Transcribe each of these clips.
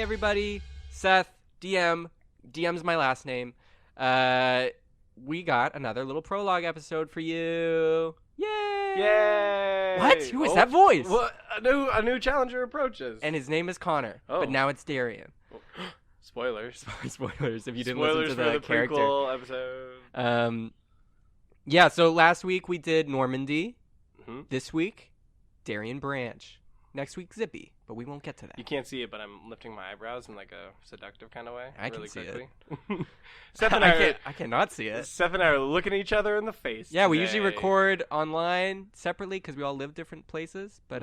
Hi, everybody. Seth, DM's my last name. We got another little prologue episode for you. Yay! Yay! What? Who is that voice? What? A new challenger approaches. And his name is Connor, Oh. but now it's Dariun. Spoilers. Spoilers if you didn't Spoilers listen to the for character. prequel episode. Yeah, so last week we did Normandy. Mhm. This week, Dariun Branch. Next week, Zippy, but we won't get to that. You can't see it, but I'm lifting my eyebrows in like a seductive kind of way. I can really see quickly. it. Seth and I cannot see it. Seth and I are looking at each other in the face. Yeah, we today. usually record online separately because we all live different places, but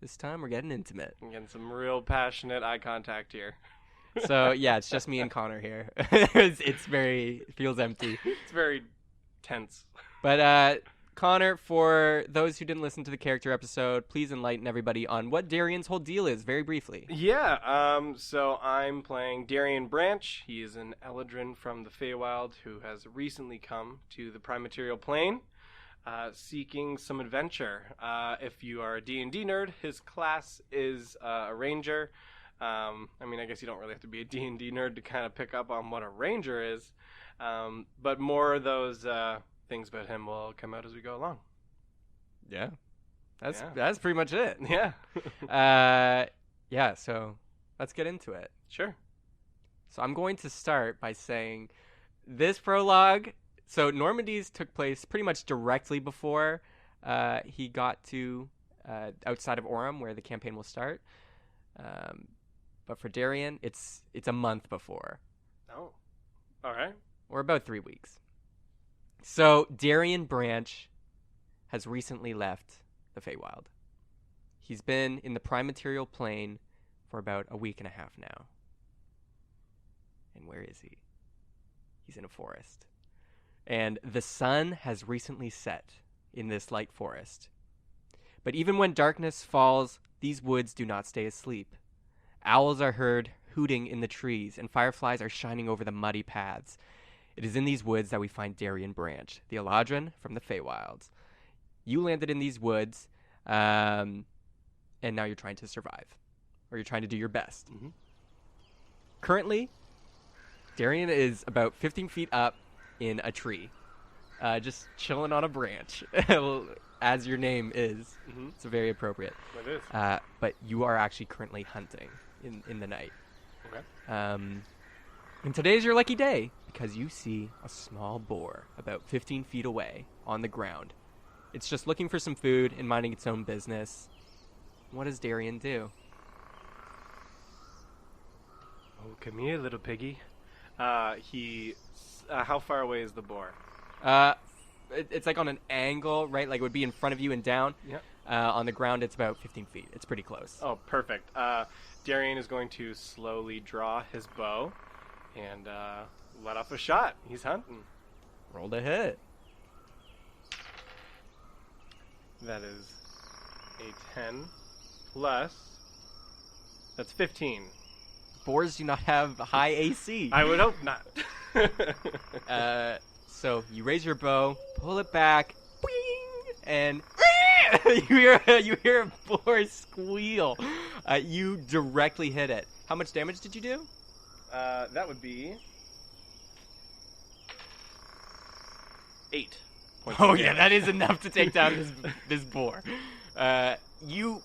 this time we're getting intimate. I'm getting some real passionate eye contact here. So yeah, it's just me and Connor here. It feels empty. It's very tense. But Connor, for those who didn't listen to the character episode, please enlighten everybody on what Dariun's whole deal is, very briefly. Yeah, so I'm playing Dariun Branch. He is an Eladrin from the Feywild who has recently come to the Prime Material Plane, seeking some adventure. If you are a D&D nerd, his class is a ranger. I mean, I guess you don't really have to be a D&D nerd to kind of pick up on what a ranger is, but more of those things about him will come out as we go along. Yeah. That's pretty much it. Yeah. Yeah, so let's get into it. Sure. So I'm going to start by saying this prologue, so Normandy's took place pretty much directly before he got to outside of Orem, where the campaign will start. But for Dariun, it's a month before. Oh. All right. Or about 3 weeks. So Dariun Branch has recently left the Feywild. He's been in the Prime Material Plane for about a week and a half now. And where is he? He's in a forest. And the sun has recently set in this light forest. But even when darkness falls, these woods do not stay asleep. Owls are heard hooting in the trees, and fireflies are shining over the muddy paths. It is in these woods that we find Dariun Branch, the Eladrin from the Feywilds. You landed in these woods, and now you're trying to survive. Or you're trying to do your best. Mm-hmm. Currently, Dariun is about 15 feet up in a tree, just chilling on a branch, as your name is. Mm-hmm. It's very appropriate. It is. But you are actually currently hunting in the night. Okay. And today's your lucky day, because you see a small boar about 15 feet away on the ground. It's just looking for some food and minding its own business. What does Dariun do? Oh, come here, little piggy. How far away is the boar? It's like on an angle, right? Like it would be in front of you and down. Yeah. On the ground, it's about 15 feet. It's pretty close. Oh, perfect. Dariun is going to slowly draw his bow and let off a shot. He's hunting. Roll to hit. That is a 10 plus. That's 15. Boars do not have high AC. I would hope not. So you raise your bow, pull it back, boing, and you hear a boar squeal. You directly hit it. How much damage did you do? That would be 8 points. Oh of yeah, damage. that is enough to take down this boar. You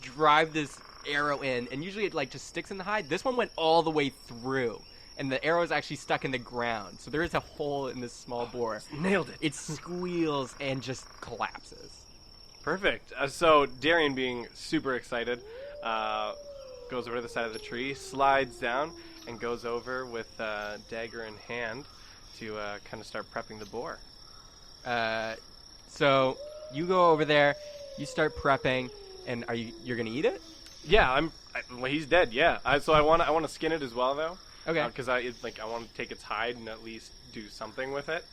drive this arrow in, and usually it like just sticks in the hide. This one went all the way through, and the arrow is actually stuck in the ground. So there is a hole in this small boar. Nailed it. It squeals and just collapses. Perfect. So Dariun, being super excited, goes over to the side of the tree, slides down, and goes over with dagger in hand to kind of start prepping the boar. So you go over there, you start prepping, and you're gonna eat it? Yeah, well, he's dead. Yeah. So I want to skin it as well, though. Okay. Because I want to take its hide and at least do something with it.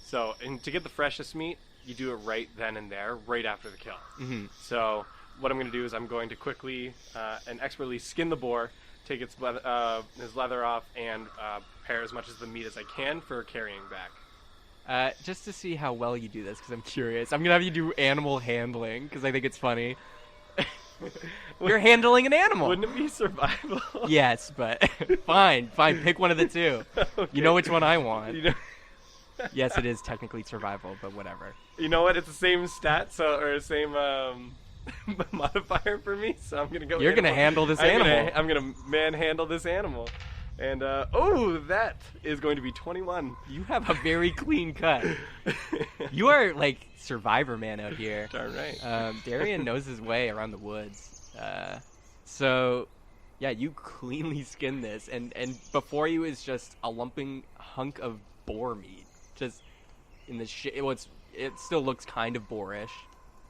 So to get the freshest meat, you do it right then and there, right after the kill. Mm-hmm. So what I'm going to do is I'm going to quickly and expertly skin the boar, take his leather off, and prepare as much of the meat as I can for carrying back. Just to see how well you do this, because I'm curious. I'm going to have you do animal handling, because I think it's funny. You're handling an animal. Wouldn't it be survival? Yes, but fine. Pick one of the two. Okay. You know which one I want. You know, Yes, it is technically survival, but whatever. you know what? It's the same stat, or same modifier for me. So I'm gonna go. You're gonna animal. handle this animal. I'm gonna manhandle this animal, and oh, that is going to be 21. You have a very clean cut. You are like Survivor Man out here. Darn right. Dariun knows his way around the woods. So, yeah, you cleanly skin this, and before you is just a lumping hunk of boar meat, just in the shit. It still looks kind of boarish.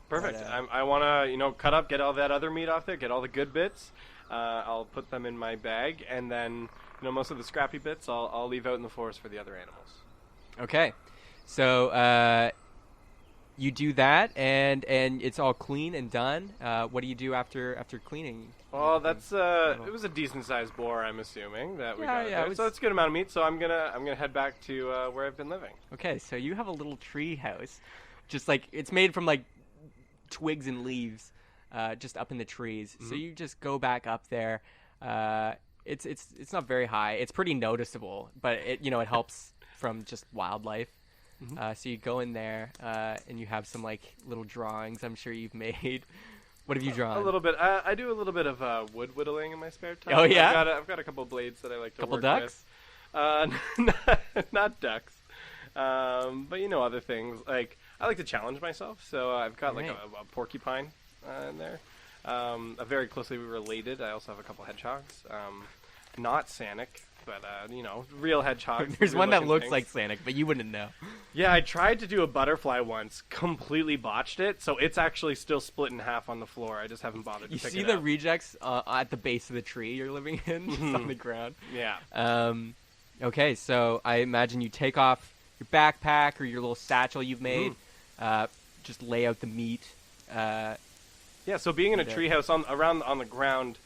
Perfect. But, I want to, cut up, get all that other meat off there, get all the good bits. I'll put them in my bag, and then, most of the scrappy bits I'll leave out in the forest for the other animals. Okay, so you do that, and it's all clean and done. What do you do after cleaning? Well, that's it was a decent sized boar, I'm assuming that we got. Yeah, There. So it's a good amount of meat. So I'm gonna head back to where I've been living. Okay, so you have a little tree house, just like it's made from like twigs and leaves, just up in the trees. Mm-hmm. So you just go back up there. It's not very high. It's pretty noticeable, but it helps from just wildlife. Mm-hmm. So you go in there, and you have some like little drawings I'm sure you've made. What have you drawn? A little bit. I do a little bit of wood whittling in my spare time. Oh, yeah? I've got a couple of blades that I like to Couple work ducks? with. Not ducks. But other things. Like I like to challenge myself, so I've got like Right. a porcupine in there. A very closely related. I also have a couple hedgehogs. Not Sanic, but real hedgehogs. There's one that Good-looking looks things. like Sanic, but you wouldn't know. Yeah, I tried to do a butterfly once, completely botched it, so it's actually still split in half on the floor. I just haven't bothered You to pick see it the up. rejects at the base of the tree you're living in, just on the ground. Yeah. Okay, so I imagine you take off your backpack or your little satchel you've made, just lay out the meat. Yeah, so being in a Yeah. treehouse on the ground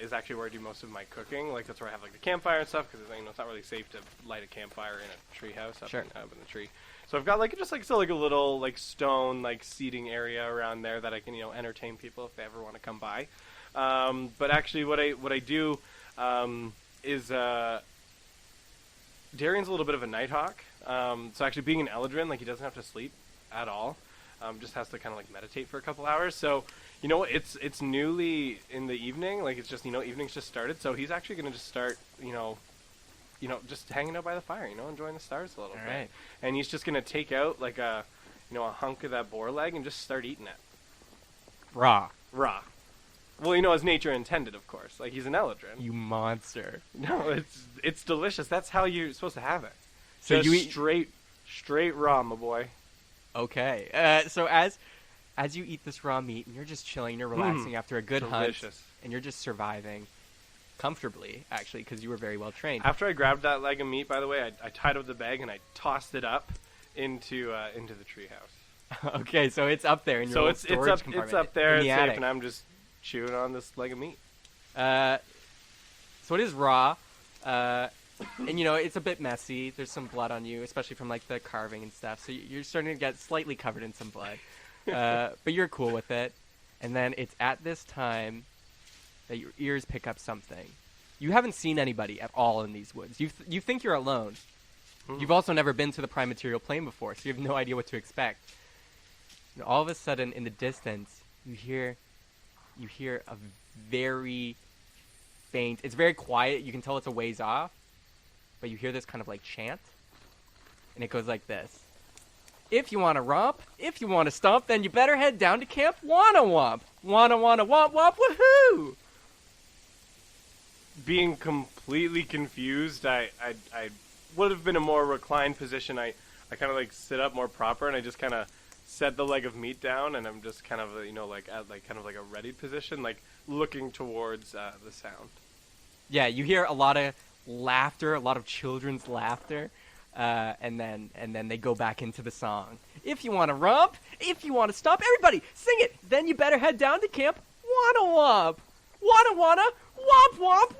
is actually where I do most of my cooking. Like that's where I have like the campfire and stuff because it's not really safe to light a campfire in a treehouse up, Sure. up in the tree. So I've got still a little like stone like seating area around there that I can entertain people if they ever want to come by. But actually, what I do is Darian's a little bit of a nighthawk. So actually, being an Eldrin, like he doesn't have to sleep at all. Just has to kind of like meditate for a couple hours. So it's newly in the evening. Like it's just evening's just started. So he's actually gonna just start just hanging out by the fire. Enjoying the stars a little All bit. right. And he's just gonna take out like a hunk of that boar leg and just start eating it Raw. raw. Well, as nature intended, of course. Like he's an Eldrin. You monster. No, it's delicious. That's how you're supposed to have it. So Just you eat straight raw, my boy. Okay. So as you eat this raw meat and you're just chilling, you're relaxing after a good Delicious. hunt, and you're just surviving comfortably, actually, because you were very well trained. After I grabbed that leg of meat, by the way, I tied up the bag and I tossed it up into the treehouse. Okay, so it's up there in your So little it's storage up compartment it's up there, in it's the safe, attic. and I'm just chewing on this leg of meat. So it is raw, and it's a bit messy. There's some blood on you, especially from like the carving and stuff. So you're starting to get slightly covered in some blood, but you're cool with it. And then it's at this time that your ears pick up something. You haven't seen anybody at all in these woods. You think you're alone. You've also never been to the prime material plane before, so you have no idea what to expect. And all of a sudden, in the distance, you hear a very faint. It's very quiet. You can tell it's a ways off, but you hear this kind of like chant, and it goes like this: "If you want to romp, if you want to stomp, then you better head down to Camp Wanna Womp. Wanna womp womp woohoo!" Being completely confused, I would have been a more reclined position. I kind of like sit up more proper, and I just kind of set the leg of meat down, and I'm just kind of at kind of like a ready position, like looking towards the sound. Yeah, you hear a lot of laughter, a lot of children's laughter, and then they go back into the song. If you want to romp, if you want to stomp, everybody sing it. Then you better head down to Camp Wanna Womp. Wanna womp womp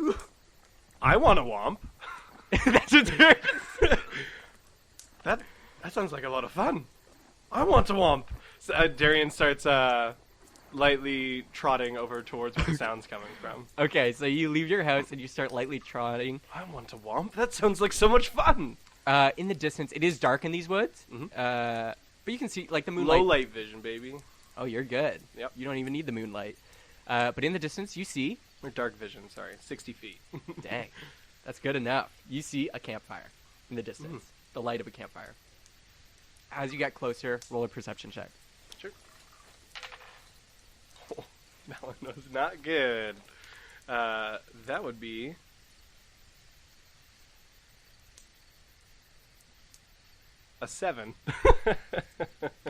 whoop. I want a womp. That's what they're. That sounds like a lot of fun. I want to womp. So, Darian starts lightly trotting over towards where the sound's coming from. Okay, so you leave your house and you start lightly trotting. I want to womp. That sounds like so much fun. In the distance, it is dark in these woods, but you can see like the moonlight. Low light vision, baby. Oh, you're good. Yep. You don't even need the moonlight. But in the distance, you see. Or dark vision, sorry. 60 feet. Dang. That's good enough. You see a campfire in the distance. The light of a campfire. As you get closer, roll a perception check. Sure. Oh, that one was not good. That would be... a 7.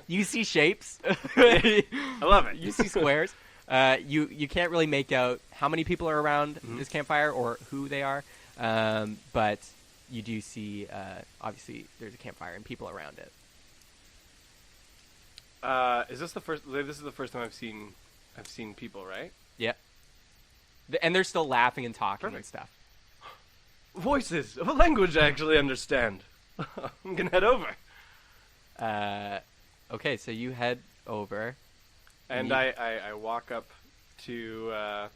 You see shapes. I love it. You see squares. You can't really make out how many people are around this campfire or who they are, but you do see, obviously, there's a campfire and people around it. Is this the first? This is the first time I've seen people, right? Yeah. And they're still laughing and talking and stuff. Voices of a language I actually understand. I'm gonna head over. Okay, so you head over, and I walk up to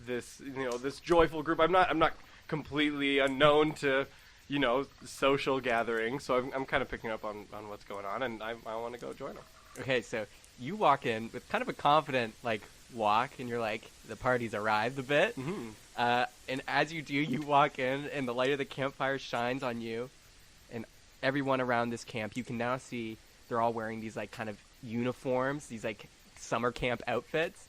this this joyful group. I'm not completely unknown to social gatherings, so I'm kind of picking up on what's going on, and I want to go join them. Okay, so you walk in with kind of a confident walk, and you're like, the party's arrived a bit. And as you do, you walk in, and the light of the campfire shines on you, and everyone around this camp. You can now see they're all wearing these kind of uniforms, these summer camp outfits,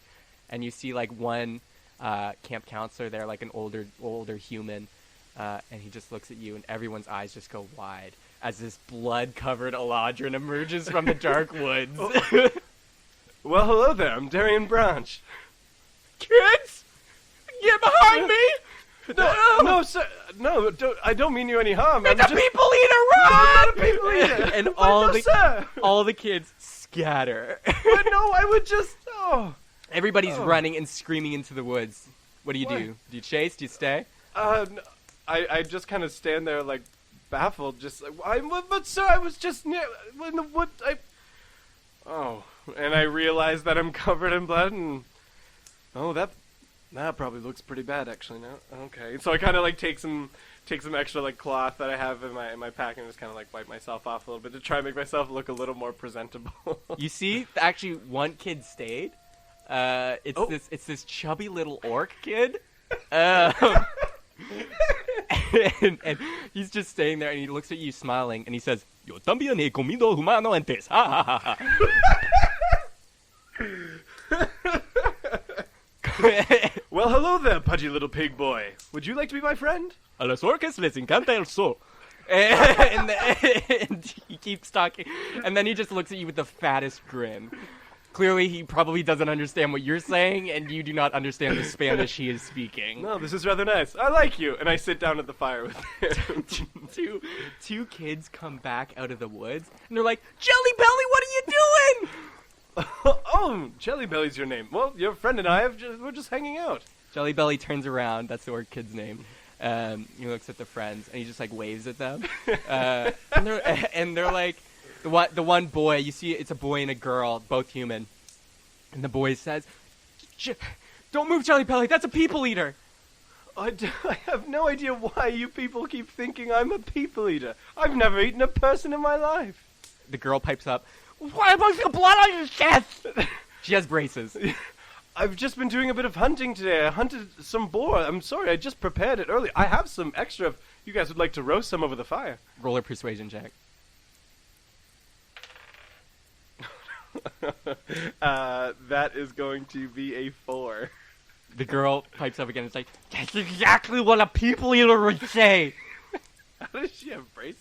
and you see one camp counselor there, an older human, and he just looks at you, and everyone's eyes just go wide as this blood-covered Eladrin emerges from the dark woods. Well, hello there. I'm Dariun Branch. Kids, get behind me! No, sir. No, I don't mean you any harm. It's a people eater, run! No, not a people eater. And all the kids scatter. But no, I would just. Oh. Everybody's running and screaming into the woods. What do you do? Do you chase? Do you stay? I just kind of stand there baffled, just but sir, I was just near in the wood. And I realize that I'm covered in blood, and that probably looks pretty bad actually now. Okay, so I kind of take some extra cloth that I have in my pack and just kind of wipe myself off a little bit to try and make myself look a little more presentable. You see, actually, one kid stayed. It's this chubby little orc kid. And he's just staying there, and he looks at you smiling, and he says, "Yo también he comido humano antes." Ha ha ha ha. Well, hello there, pudgy little pig boy. Would you like to be my friend? A los orcas les encanta el sol. And he keeps talking, and then he just looks at you with the fattest grin. Clearly, he probably doesn't understand what you're saying, and you do not understand the Spanish he is speaking. No, this is rather nice. I like you. And I sit down at the fire with him. Two kids come back out of the woods, and they're like, "Jelly Belly, what are you doing?" Oh, Jelly Belly's your name. Well, your friend and I we're just hanging out. Jelly Belly turns around. That's the orc kid's name. He looks at the friends, and he just waves at them. And they're like, the one boy, you see it's a boy and a girl, both human. And the boy says, "Don't move, Jelly Belly, that's a people eater." I have no idea why you people keep thinking I'm a people eater. I've never eaten a person in my life. The girl pipes up, "Why am I got blood on your chest?" She has braces. I've just been doing a bit of hunting today. I hunted some boar. I'm sorry, I just prepared it early. I have some extra if you guys would like to roast some over the fire. Roll a persuasion check. That is going to be a 4. The girl pipes up again. It's like, "That's exactly what a people eater would say." How does she have braces?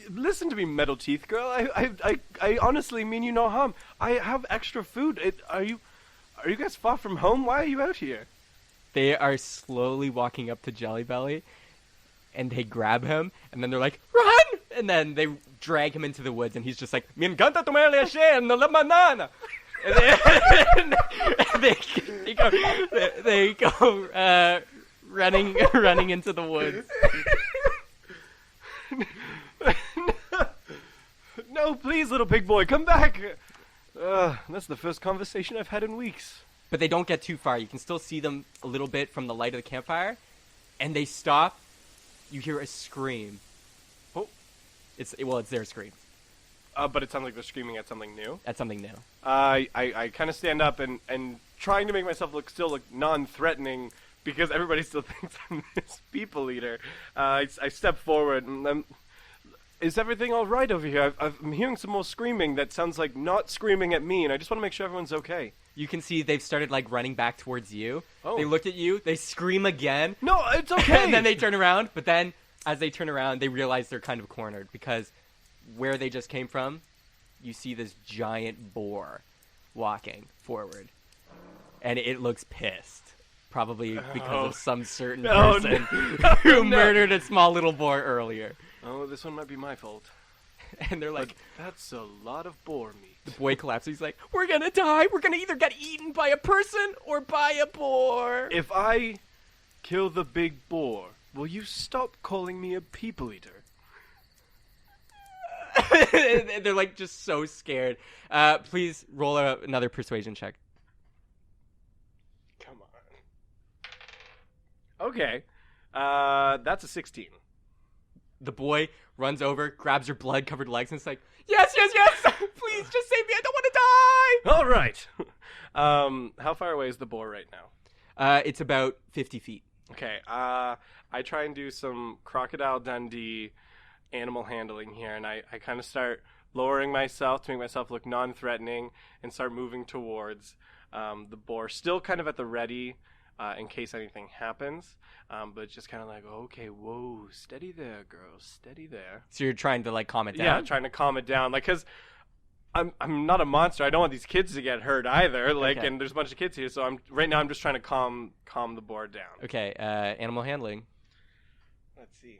Listen to me, metal teeth girl. I honestly mean you no harm. I have extra food. Are you guys far from home? Why are you out here? They are slowly walking up to Jelly Belly, and they grab him, and then they're like, "Run!" And then they drag him into the woods, and he's just like, "Me encanta tomar leche en la banana." And they go running into the woods. No, please, little pig boy, come back. That's the first conversation I've had in weeks. But they don't get too far. You can still see them a little bit from the light of the campfire, and they stop. You hear a scream. Oh. It's their scream. But it sounds like they're screaming at something new. At something new. I kind of stand up and trying to make myself look non-threatening because everybody still thinks I'm this people eater. I step forward and is everything all right over here? I'm hearing some more screaming that sounds like not screaming at me, and I just want to make sure everyone's okay. You can see they've started like running back towards you. Oh. They look at you. They scream again. No, it's okay. And then they turn around. But then as they turn around, they realize they're kind of cornered because where they just came from, you see this giant boar walking forward. And it looks pissed. Probably because of some certain person who murdered a small little boar earlier. Oh, this one might be my fault. And they're like, but that's a lot of boar meat. The boy collapses. He's like, we're going to die. We're going to either get eaten by a person or by a boar. If I kill the big boar, will you stop calling me a people eater? They're like just so scared. Please roll another persuasion check. Come on. Okay. That's a 16. The boy runs over, grabs your blood-covered legs, and is like, yes! Please, just save me. I don't want to die! All right. How far away is the boar right now? It's about 50 feet. Okay. I try and do some Crocodile Dundee animal handling here, and I kind of start lowering myself to make myself look non-threatening and start moving towards the boar, still kind of at the ready in case anything happens, but just kind of like, okay, whoa, steady there, girl, steady there. So you're trying to like calm it down? Yeah, trying to calm it down, like, because I'm not a monster. I don't want these kids to get hurt either, like, okay. And there's a bunch of kids here, so right now I'm just trying to calm the boar down. Okay, animal handling. Let's see.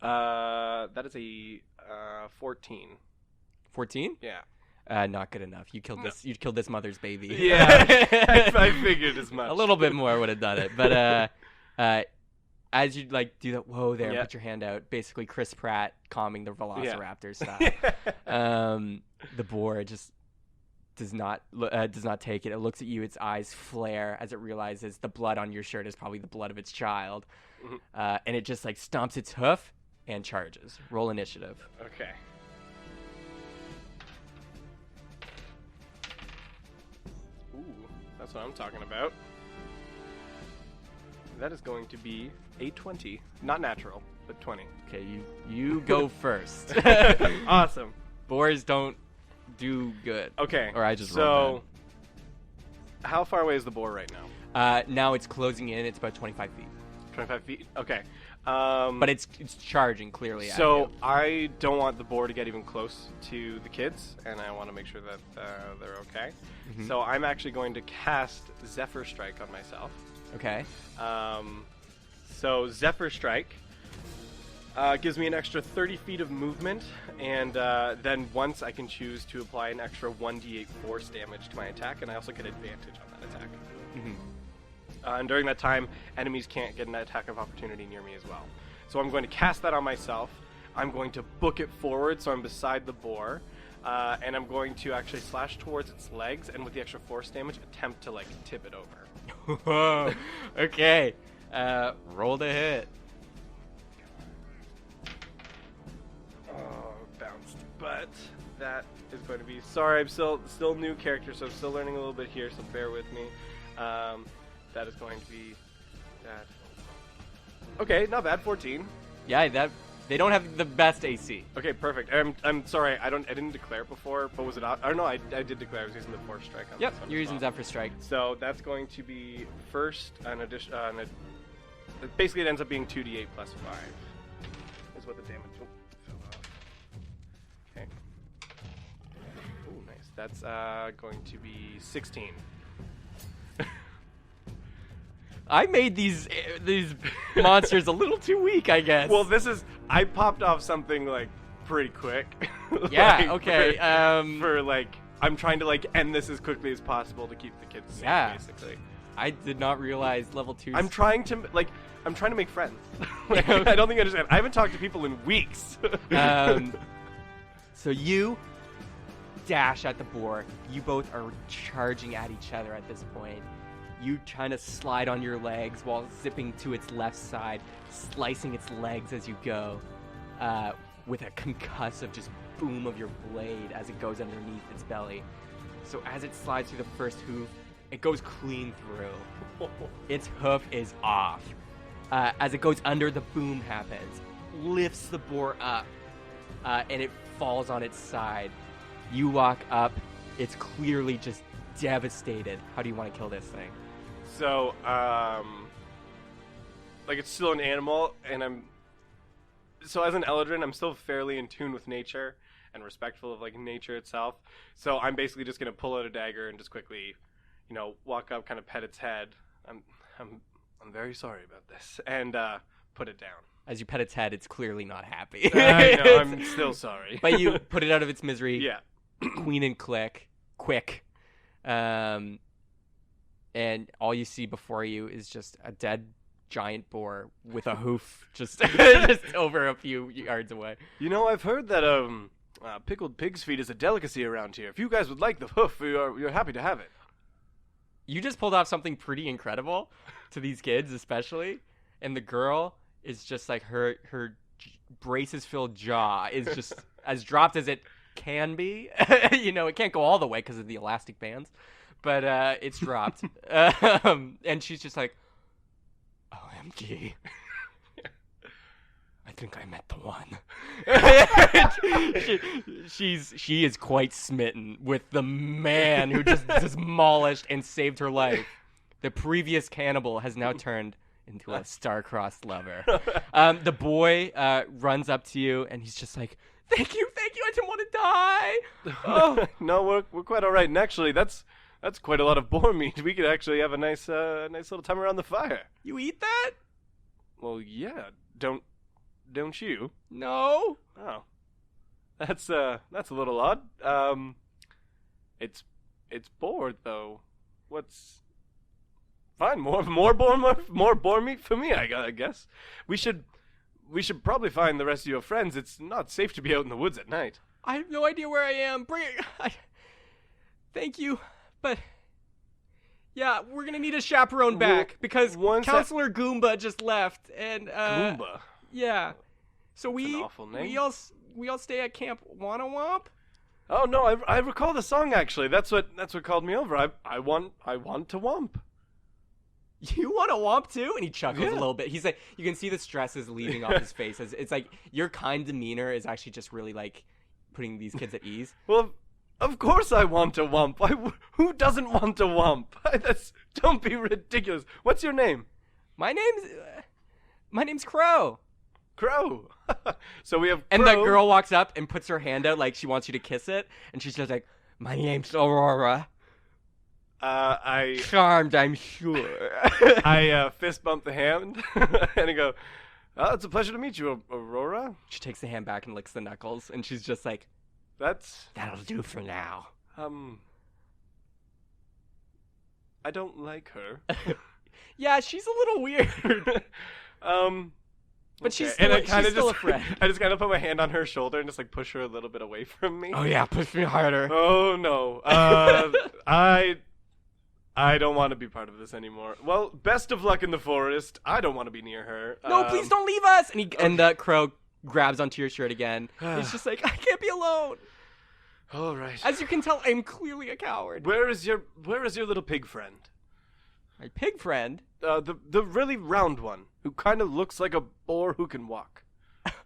That is a 14. 14? Yeah. Not good enough. You killed this. You killed this mother's baby. Yeah, I figured as much. A little bit more would have done it, but as you like do that, whoa there, put your hand out. Basically, Chris Pratt calming the Velociraptor style. The boar just does not take it. It looks at you. Its eyes flare as it realizes the blood on your shirt is probably the blood of its child, and it just like stomps its hoof and charges. Roll initiative. Okay. That's what I'm talking about. That is going to be a 20. Not natural, but 20. Okay, you go first. Awesome. Boars don't do good. Okay. Or I just rolled bad. How far away is the boar right now? Now it's closing in. It's about 25 feet. 25 feet? Okay. But it's charging clearly at So you. I don't want the boar to get even close to the kids, and I want to make sure that they're okay. Mm-hmm. So I'm actually going to cast Zephyr Strike on myself. Okay. So Zephyr Strike gives me an extra 30 feet of movement, and then once I can choose to apply an extra 1d8 force damage to my attack, and I also get advantage on that attack. Mm-hmm. And during that time, enemies can't get an attack of opportunity near me as well. So I'm going to cast that on myself. I'm going to book it forward so I'm beside the boar. And I'm going to actually slash towards its legs and with the extra force damage, attempt to, like, tip it over. Whoa. Okay. Roll to hit. Oh, bounced. But that is going to be... Sorry, I'm still new character, so I'm still learning a little bit here, so bear with me. That is going to be that. Okay, not bad. 14. Yeah, they don't have the best AC. Okay, perfect. I'm sorry. I didn't declare it before, but was it? I don't know. I did declare. I was using the force strike. On yep, this one you're using Zephyr Strike. So that's going to be first an addition. Basically, it ends up being 2d8 plus 5. Is what the damage. Oh, fell off. Okay. Oh, nice. That's going to be 16. I made these monsters a little too weak, I guess. Well, I popped off something like pretty quick. Yeah. Like, okay. For like, I'm trying to like end this as quickly as possible to keep the kids safe. Yeah. Basically. I did not realize level 2. I'm trying to make friends. Like, I don't think you understand. I haven't talked to people in weeks. So you dash at the boar. You both are charging at each other at this point. You trying to slide on your legs while zipping to its left side, slicing its legs as you go, with a concussive just boom of your blade as it goes underneath its belly. So as it slides through the first hoof, it goes clean through. Its hoof is off. As it goes under, the boom happens, lifts the boar up, and it falls on its side. You walk up. It's clearly just devastated. How do you want to kill this thing? So, like, it's still an animal, and so as an Eldrin, I'm still fairly in tune with nature and respectful of, like, nature itself. So I'm basically just gonna pull out a dagger and just quickly, walk up, kind of pet its head. I'm very sorry about this, and put it down. As you pet its head, it's clearly not happy. I know, I'm still sorry. But you put it out of its misery. Yeah. Queen and quick. And all you see before you is just a dead giant boar with a hoof just over a few yards away. I've heard that pickled pig's feet is a delicacy around here. If you guys would like the hoof, you're happy to have it. You just pulled off something pretty incredible to these kids, especially. And the girl is just like her braces-filled jaw is just as dropped as it can be. It can't go all the way because of the elastic bands, but it's dropped. And she's just like, OMG. I think I met the one. She is quite smitten with the man who just demolished and saved her life. The previous cannibal has now turned into a star-crossed lover. The boy runs up to you and he's just like, Thank you, I didn't want to die. Oh. No, we're quite all right. And actually, that's quite a lot of boar meat. We could actually have a nice little time around the fire. You eat that? Well, yeah. Don't you? No. Oh, that's a little odd. It's boar though. What's fine? More boar meat for me. I guess we should probably find the rest of your friends. It's not safe to be out in the woods at night. I have no idea where I am. Bring it. Thank you, but yeah, we're gonna need a chaperone back because Counselor Goomba just left, and Goomba. Yeah, so That's an awful name. we all stay at Camp Wanna-Womp. Oh no, I recall the song actually. That's what called me over. I want to womp. You want to womp too? And he chuckles a little bit. He's like, you can see the stress is leaving off his face. It's like your kind demeanor is actually just really like putting these kids at ease. Well, of course I want to womp. Who doesn't want to womp? Don't be ridiculous. What's your name? My name's Crow. Crow. So we have Crow. And that girl walks up and puts her hand out like she wants you to kiss it, and she's just like, my name's Aurora. Charmed, I'm sure. I fist bump the hand, and I go, "Oh, it's a pleasure to meet you, Aurora." She takes the hand back and licks the knuckles, and she's just like, that'll do for now. I don't like her. Yeah, she's a little weird. But okay. she's still a friend. I just kind of put my hand on her shoulder and just like push her a little bit away from me. Oh yeah, push me harder. Oh no. I don't want to be part of this anymore. Well, best of luck in the forest. I don't want to be near her. No, please don't leave us. And Crow grabs onto your shirt again. He's just like, I can't be alone. All right. As you can tell, I'm clearly a coward. Where is your little pig friend? My pig friend? The really round one who kind of looks like a boar who can walk.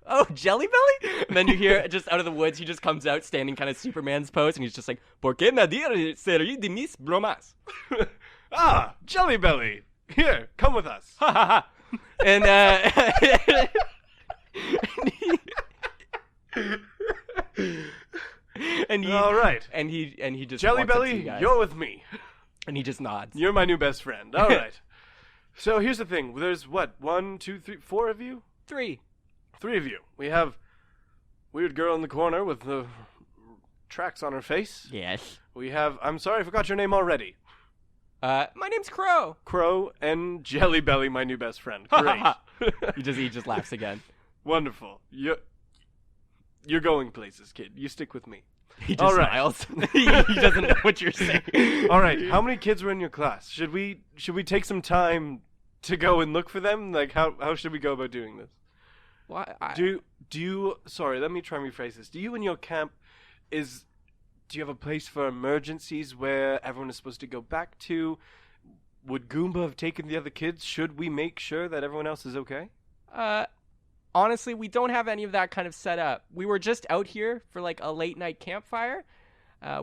Oh, Jelly Belly? And then you hear just out of the woods, he just comes out standing kind of Superman's pose, and he's just like, ¿Por qué nadie sería de mis bromas? Ah, Jelly Belly. Here, come with us. Ha ha ha. And all right. And he just Jelly walks up to Belly, you guys, you're with me. and he just nods. You're my new best friend. All right. So here's the thing. There's what? 1, 2, 3, 4 of you? 3. 3 of you. We have weird girl in the corner with the tracks on her face. Yes. We have, I'm sorry, I forgot your name already. My name's Crow. Crow and Jelly Belly, my new best friend. Great. He just laughs again. Wonderful. You're going places, kid. You stick with me. He just All right. smiles. he doesn't know what you're saying. All right. How many kids were in your class? Should we take some time to go and look for them? Like, how should we go about doing this? Why? Do you? Sorry, let me try and rephrase this. Do you in your camp do you have a place for emergencies where everyone is supposed to go back to? Would Goomba have taken the other kids? Should we make sure that everyone else is okay? Honestly, we don't have any of that kind of set up. We were just out here for like a late night campfire.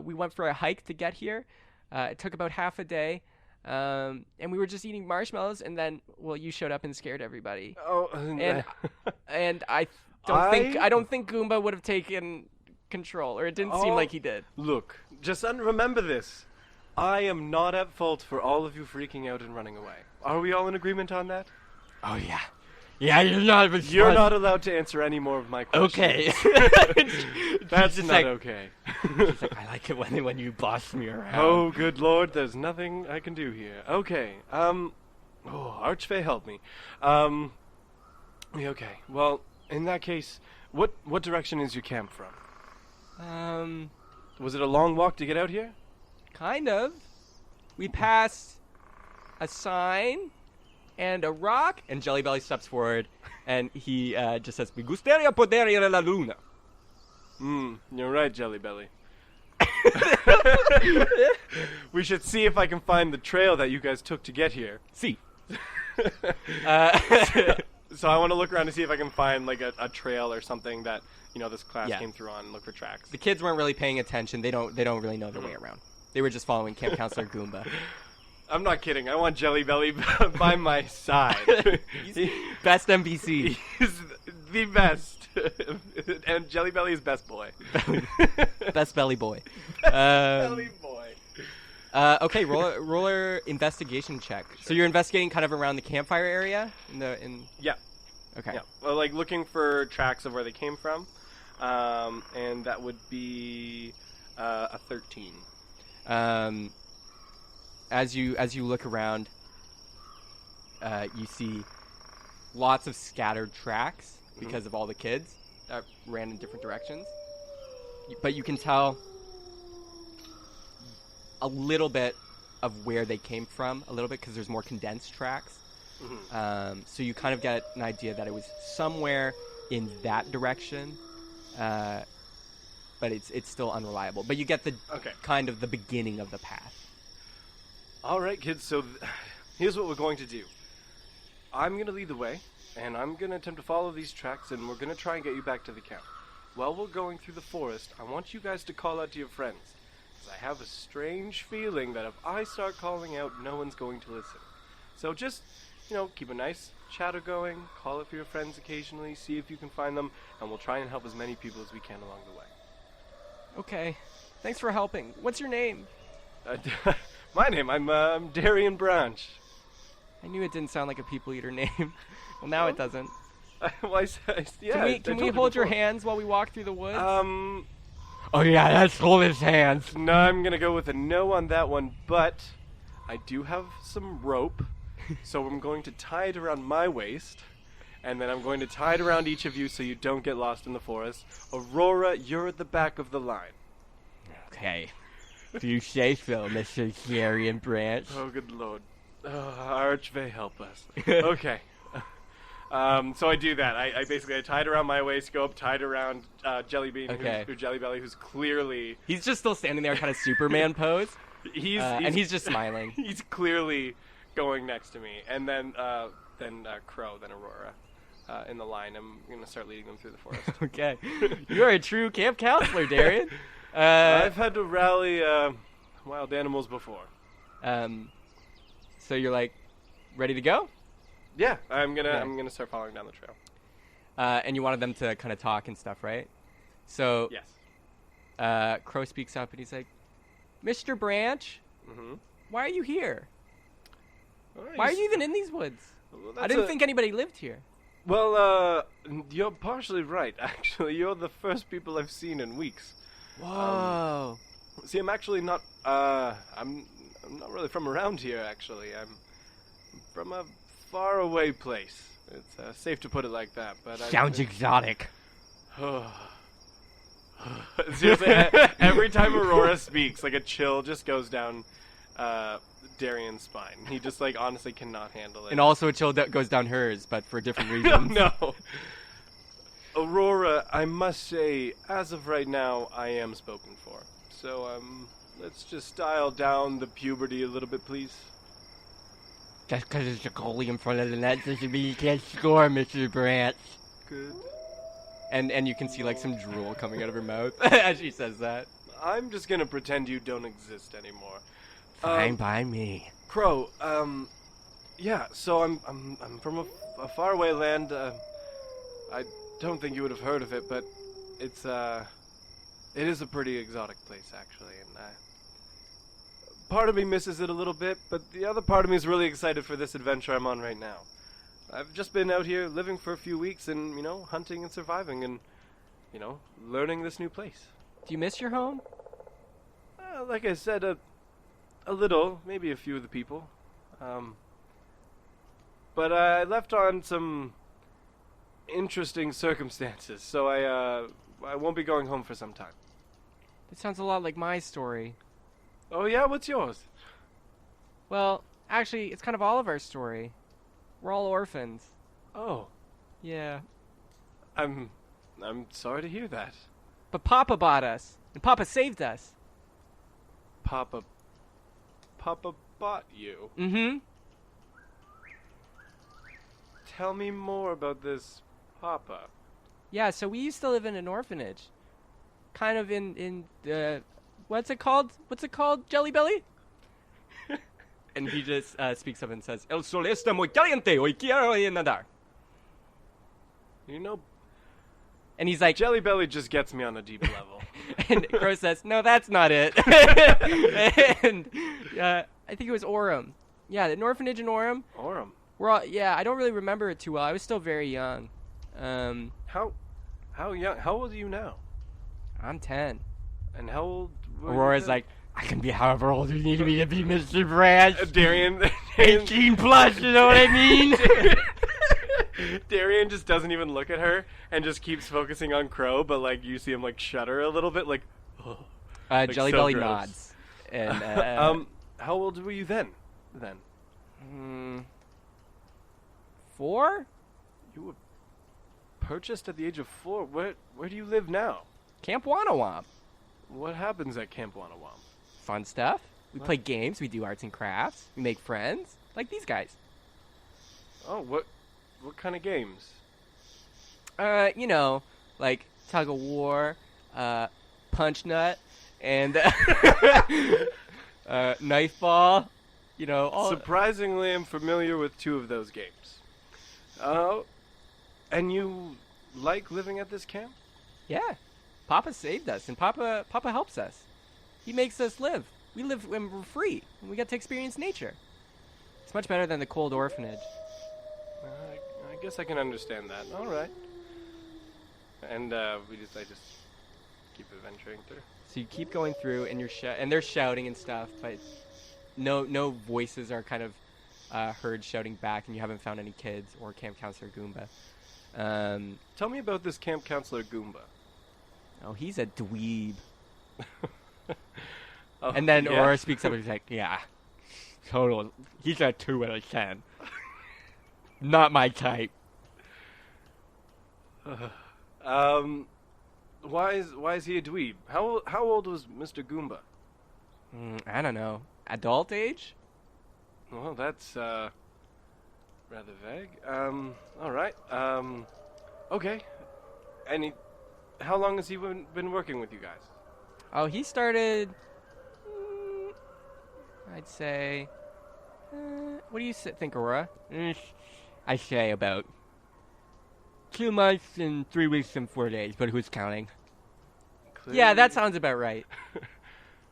We went for a hike to get here. It took about half a day. And we were just eating marshmallows, and then, well, you showed up and scared everybody. Oh, And I don't think Goomba would have taken control, or it didn't seem like he did. Look, just remember this. I am not at fault for all of you freaking out and running away. Are we all in agreement on that? Oh yeah. Yeah, you're not allowed to answer any more of my questions. Okay. That's just not like, okay. She's like, I like it when you boss me around. Oh, good lord, there's nothing I can do here. Okay, Archfey, help me. Okay, well, in that case, what direction is your camp from? Was it a long walk to get out here? Kind of. We passed a sign and a rock, and Jelly Belly steps forward, and he just says, "Me gustaría poder ir a la luna." You're right, Jelly Belly. We should see if I can find the trail that you guys took to get here. See. So I want to look around to see if I can find like a trail or something that this class came through on and look for tracks. The kids weren't really paying attention. They don't really know their way around. They were just following Camp Counselor Goomba. I'm not kidding. I want Jelly Belly by my side. Best NPC. He's the best. And Jelly Belly is best boy. Best belly boy. Belly boy. Okay, roller investigation check. So you're investigating kind of around the campfire area? Yeah. Okay. Yeah. Well, like looking for tracks of where they came from. And that would be a 13. As you look around, you see lots of scattered tracks because of all the kids that ran in different directions. But you can tell a little bit of where they came from, a little bit, because there's more condensed tracks. So you kind of get an idea that it was somewhere in that direction, but it's still unreliable. But you get the kind of the beginning of the path. All right, kids, so here's what we're going to do. I'm going to lead the way, and I'm going to attempt to follow these tracks, and we're going to try and get you back to the camp. While we're going through the forest, I want you guys to call out to your friends, because I have a strange feeling that if I start calling out, no one's going to listen. So just, keep a nice chatter going, call it for your friends occasionally, see if you can find them, and we'll try and help as many people as we can along the way. Okay. Thanks for helping. What's your name? My name, I'm Dariun Branch. I knew it didn't sound like a people eater name. Well, now it doesn't. Can we hold your hands while we walk through the woods? Oh yeah, let's hold his hands. No, I'm gonna go with a no on that one, but I do have some rope, so I'm going to tie it around my waist, and then I'm going to tie it around each of you so you don't get lost in the forest. Aurora, you're at the back of the line. Okay. Do you say so, Mr. Dariun Branch? Oh, good lord. Archvey, help us. Okay. So I do that. I basically tie it around my waist, go up, tie it around Jellybean, or Jelly Belly, who's clearly... He's just still standing there, kind of Superman pose. And he's just smiling. He's clearly going next to me. And then Crow, then Aurora. In the line. I'm going to start leading them through the forest. Okay. You're a true camp counselor, Dariun. I've had to rally wild animals before. So you're like ready to go? Yeah, I'm gonna start following down the trail. And you wanted them to kind of talk and stuff, right? So yes. Crow speaks up and he's like, "Mr. Branch, why are you here? Why are you even in these woods? I didn't think anybody lived here." Well, you're partially right. Actually, you're the first people I've seen in weeks. Whoa. See, I'm actually not. I'm not really from around here. Actually, I'm from a faraway place. It's safe to put it like that. But sounds exotic. Seriously, every time Aurora speaks, like a chill just goes down Darian's spine. He just like honestly cannot handle it. And also a chill goes down hers, but for different reasons. No. Aurora, I must say, as of right now, I am spoken for. So, let's just dial down the puberty a little bit, please. Just because it's a goalie in front of the net doesn't mean you can't score, Mr. Branch. Good. And you can see like some drool coming out of her mouth as she says that. I'm just gonna pretend you don't exist anymore. Fine by me. Crow, yeah, so I'm from a faraway land. I don't think you would have heard of it, but it is a pretty exotic place, actually, and part of me misses it a little bit, but the other part of me is really excited for this adventure I'm on right now. I've just been out here living for a few weeks and, hunting and surviving and, learning this new place. Do you miss your home? Like I said, a little, maybe a few of the people. But I left on some interesting circumstances, so I won't be going home for some time. That sounds a lot like my story. Oh yeah, what's yours? Well, actually, it's kind of all of our story. We're all orphans. Oh, Yeah. I'm sorry to hear that. But Papa bought us, and Papa saved us. Papa bought you. Mm-hmm. Tell me more about this Papa. Yeah, so we used to live in an orphanage. Kind of in what's it called? Jelly Belly? And he just speaks up and says, El sol está muy caliente, hoy quiero ir a nadar. And he's like, Jelly Belly just gets me on a deep level. and Crow says, no, that's not it. And I think it was Orem. Yeah, an orphanage in Orem. Orem. I don't really remember it too well. I was still very young. How young? How old are you now? I'm 10. And how old were you Aurora's then? like, I can be however old you need me to be, Mr. Branch. Darian 18 plus, you know what I mean? Darian just doesn't even look at her and just keeps focusing on Crow, but like you see him like shudder a little bit, like. Like Jelly so Belly gross. nods. And how old were you then? 4? You were purchased at the age of 4. Where do you live now? Camp Wanawamp. What happens at Camp Wanawam? Fun stuff. We What? play games. We do arts and crafts. We make friends, like these guys. Oh, what kind of games? Like tug of war, punch nut, and knife ball. All. Surprisingly, I'm familiar with 2 of those games. And you like living at this camp? Yeah, Papa saved us, and Papa helps us. He makes us live. We live when we're free, and we get to experience nature. It's much better than the cold orphanage. I guess I can understand that. All right. And I just keep adventuring through. So you keep going through, and and they're shouting and stuff, but no voices are kind of heard shouting back, and you haven't found any kids or Camp Counselor Goomba. Tell me about this Camp Counselor Goomba. Oh, he's a dweeb. Oh, And then yeah? Aurora speaks up and she's like, yeah, total. He's a 2 out of 10. Not my type. Why is he a dweeb? How old was Mr. Goomba? I don't know. Adult age? Well, that's rather vague. All right. Okay. And how long has he been working with you guys? Oh, he started, I'd say, what do you think, Aurora? I say about 2 months and 3 weeks and 4 days, but who's counting? Yeah, that sounds about right.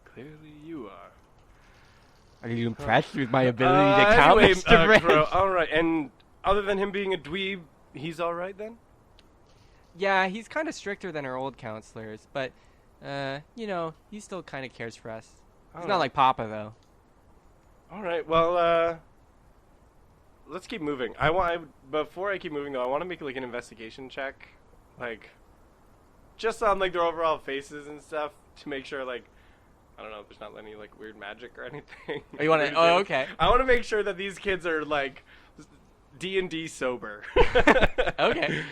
Clearly you are. Are you impressed with my ability to count, Anyway, Mr. Branch? Crow, all right. And other than him being a dweeb, he's all right then? Yeah, he's kind of stricter than our old counselors, but, he still kind of cares for us. He's not like Papa, though. All right. Well, let's keep moving. Before I keep moving though, I want to make like an investigation check, like just on like their overall faces and stuff to make sure like I don't know, there's not any like weird magic or anything. Oh, you want to? Oh, okay. I want to make sure that these kids are like D&D sober. Okay.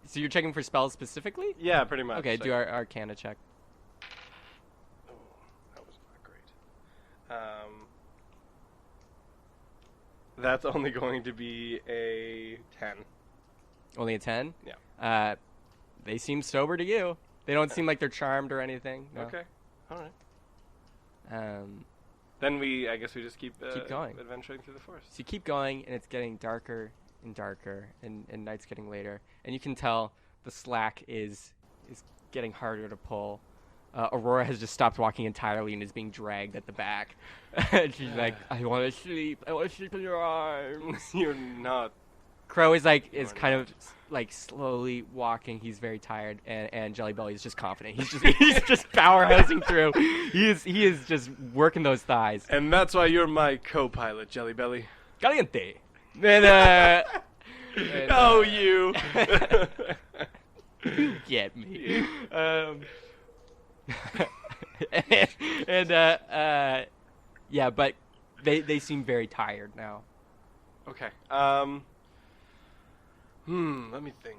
So you're checking for spells specifically? Yeah, pretty much. Okay, do our Arcana check. Oh, that was not great. That's only going to be a 10. Only a 10? Yeah. They seem sober to you. They don't seem like they're charmed or anything. No. Okay. All right. Then I guess we just keep going. adventuring through the forest. So you keep going, and it's getting darker and darker, and night's getting later. And you can tell the slack is getting harder to pull. Aurora has just stopped walking entirely and is being dragged at the back. And she's like, I want to sleep. I want to sleep in your arms. You're not. Crow is kind of like slowly walking. He's very tired, and Jelly Belly is just confident. He's just powerhousing through. He is just working those thighs. And that's why you're my co-pilot, Jelly Belly. Caliente. And oh, you. You get me. Yeah, but they seem very tired now. Okay. Let me think.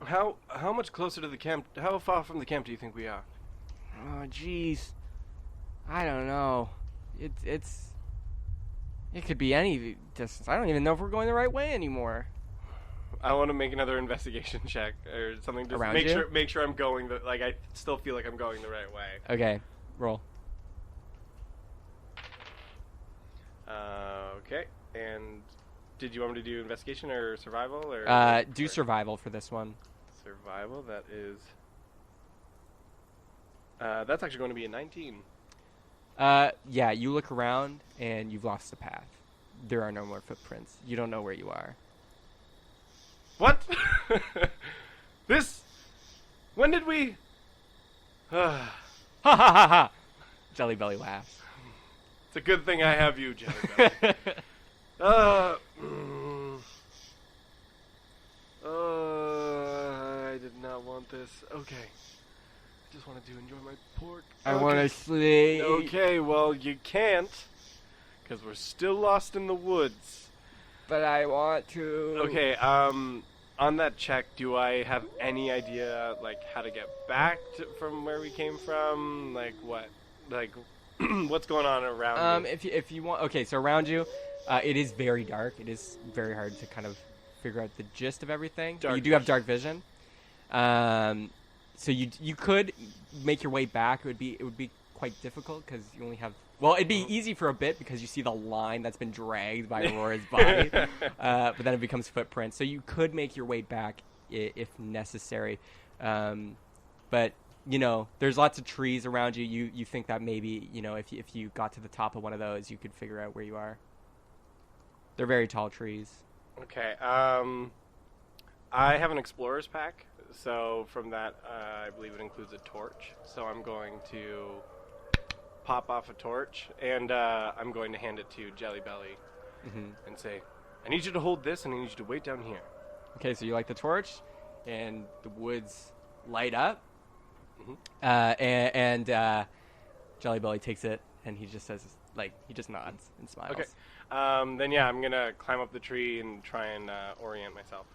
How much closer to the camp? How far from the camp do you think we are? Oh, jeez. I don't know. It could be any distance. I don't even know if we're going the right way anymore. I want to make another investigation check or something to Around make sure I'm going I still feel like I'm going the right way. Okay, roll. Okay. And did you want me to do investigation or survival or? Do survival for this one. Survival. That is. That's actually going to be a 19. Yeah, you look around and you've lost the path. There are no more footprints. You don't know where you are. What? When did we? Ha ha ha ha! Jelly Belly laughs. It's a good thing I have you, Jelly Belly. I did not want this. Okay. I just wanted to enjoy my pork. I want to sleep. Okay, well, you can't. Because we're still lost in the woods. But I want to. Okay, on that check, do I have any idea, like, how to get back from where we came from? Like, what? Like, what's going on around me? If you want. Okay, so around you, it is very dark. It is very hard to kind of figure out the gist of everything. You do have dark vision. So you could make your way back. It would be quite difficult because you only have. Well, it'd be easy for a bit because you see the line that's been dragged by Aurora's body, but then it becomes footprints. So you could make your way back if necessary. But there's lots of trees around you. You think that maybe if you got to the top of one of those, you could figure out where you are. They're very tall trees. Okay. I have an explorer's pack, so from that, I believe it includes a torch. So I'm going to pop off a torch, and I'm going to hand it to Jelly Belly and say, I need you to hold this, and I need you to wait down here. Okay, so you light the torch, and the woods light up, and Jelly Belly takes it, and he just says, he just nods and smiles. Okay. Then, yeah, I'm going to climb up the tree and try and orient myself.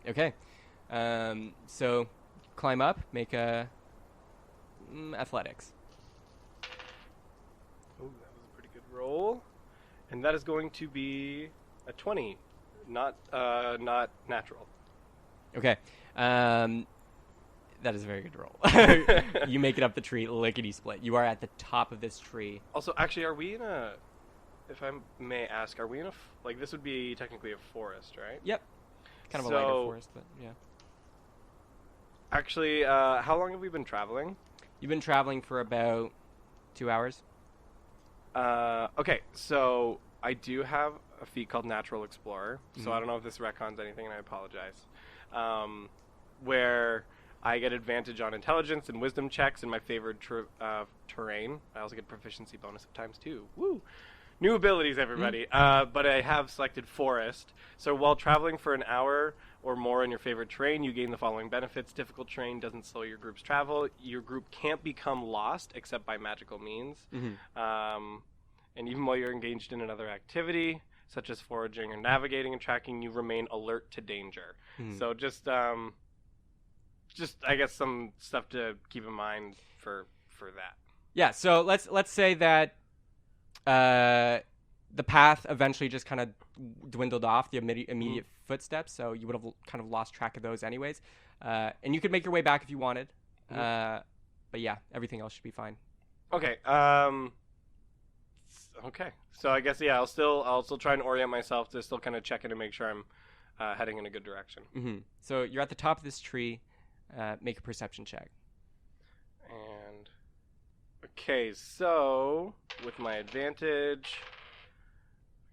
Okay. So climb up, make a athletics. Oh, that was a pretty good roll. And that is going to be a 20, not natural. Okay. That is a very good roll. You make it up the tree, lickety-split. You are at the top of this tree. Also, actually, are we in a... If I may ask, are we in a... this would be technically a forest, right? Yep. Kind of a lighter forest, but yeah. Actually, how long have we been traveling? You've been traveling for about 2 hours. Okay, so I do have a feat called Natural Explorer, so I don't know if this retcons anything, and I apologize. Where I get advantage on intelligence and wisdom checks in my favored terrain. I also get proficiency bonus of ×2. Woo! New abilities, everybody. But I have selected forest, so while traveling for an hour, or more in your favorite terrain, you gain the following benefits. Difficult terrain doesn't slow your group's travel. Your group can't become lost except by magical means. And even while you're engaged in another activity, such as foraging or navigating and tracking, you remain alert to danger. So just I guess some stuff to keep in mind for that. Yeah, so let's say that the path eventually just kind of dwindled off, the immediate footsteps, so you would have kind of lost track of those anyways. And you could make your way back if you wanted. But yeah, everything else should be fine. Okay. Okay. So I guess I'll still try and orient myself to still kind of check in and make sure I'm heading in a good direction. So you're at the top of this tree. Make a perception check. And okay, so with my advantage,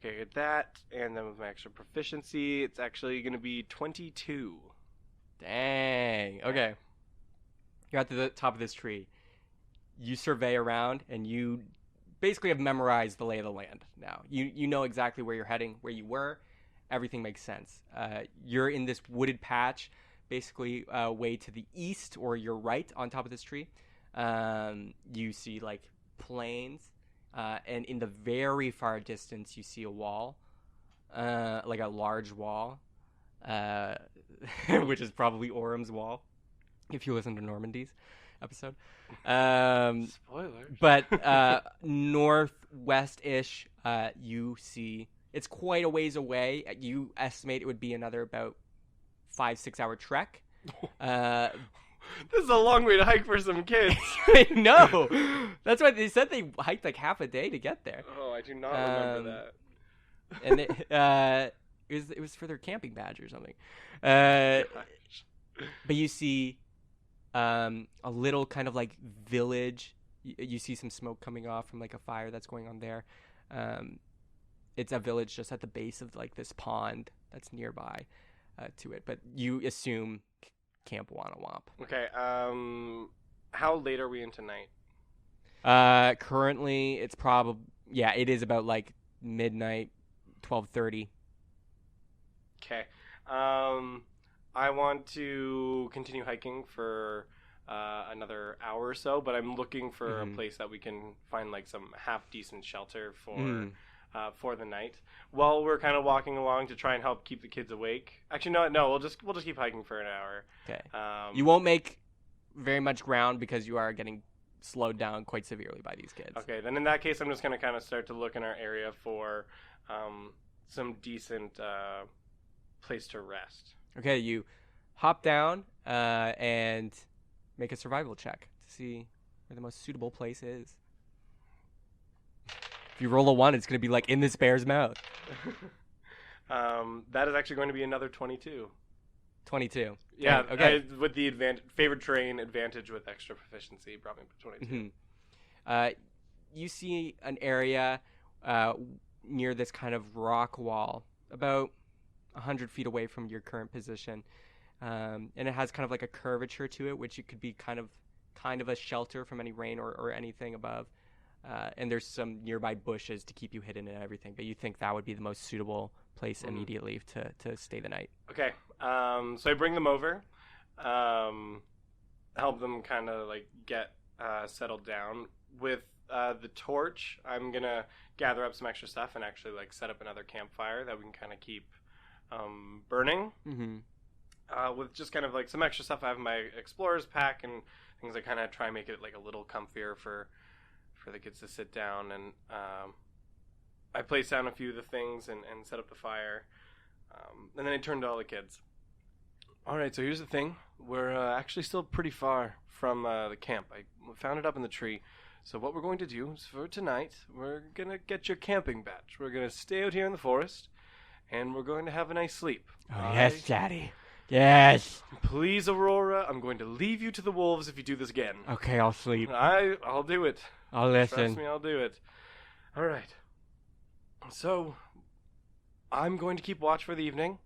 okay, get that, and then with my extra proficiency, it's actually going to be 22. Dang. Okay. You're at the top of this tree. You survey around, and you basically have memorized the lay of the land now. You know exactly where you're heading, where you were. Everything makes sense. You're in this wooded patch, basically way to the east or your right on top of this tree. You see like plains, and in the very far distance you see a wall, like a large wall, which is probably Orm's wall, if you listen to Normandy's episode. Spoilers. But northwest-ish, you see it's quite a ways away. You estimate it would be another about 5-6 hour trek. This is a long way to hike for some kids. I know. That's why they said they hiked like half a day to get there. Oh, I do not remember that. And it was for their camping badge or something. But you see a little kind of like village. You see some smoke coming off from like a fire that's going on there. It's a village just at the base of like this pond that's nearby to it. But you assume Camp Wanawamp. Okay. How late are we into night? Currently, it's probably it is about like midnight, 12:30. Okay. I want to continue hiking for another hour or so, but I'm looking for a place that we can find like some half decent shelter for the night. While we're kind of walking along to try and help keep the kids awake. Actually, no. We'll just keep hiking for an hour. Okay. You won't make very much ground because you are getting slowed down quite severely by these kids. Okay, then in that case, I'm just going to kind of start to look in our area for some decent place to rest. Okay, you hop down and make a survival check to see where the most suitable place is. If you roll a 1, it's going to be like in this bear's mouth. That is actually going to be another 22. 22. Yeah, okay. With the favorite terrain advantage with extra proficiency, brought me to 22. You see an area near this kind of rock wall, about 100 feet away from your current position. And it has kind of like a curvature to it, which it could be kind of a shelter from any rain or anything above. And there's some nearby bushes to keep you hidden and everything, but you think that would be the most suitable place immediately to stay the night. Okay, so I bring them over, help them kind of like get settled down. With the torch, I'm going to gather up some extra stuff and actually like set up another campfire that we can kind of keep burning. With just kind of like some extra stuff I have in my explorer's pack and things, I kind of try and make it like a little comfier for the kids to sit down, and I place down a few of the things and set up the fire, and then I turn to all the kids. All right, so here's the thing. We're actually still pretty far from the camp. I found it up in the tree. So what we're going to do is for tonight, we're going to get your camping badge. We're going to stay out here in the forest, and we're going to have a nice sleep. Oh, yes, Daddy. Yes. Please, Aurora, I'm going to leave you to the wolves if you do this again. Okay, I'll sleep. I'll do it. I'll listen. Trust me, I'll do it. All right. So, I'm going to keep watch for the evening,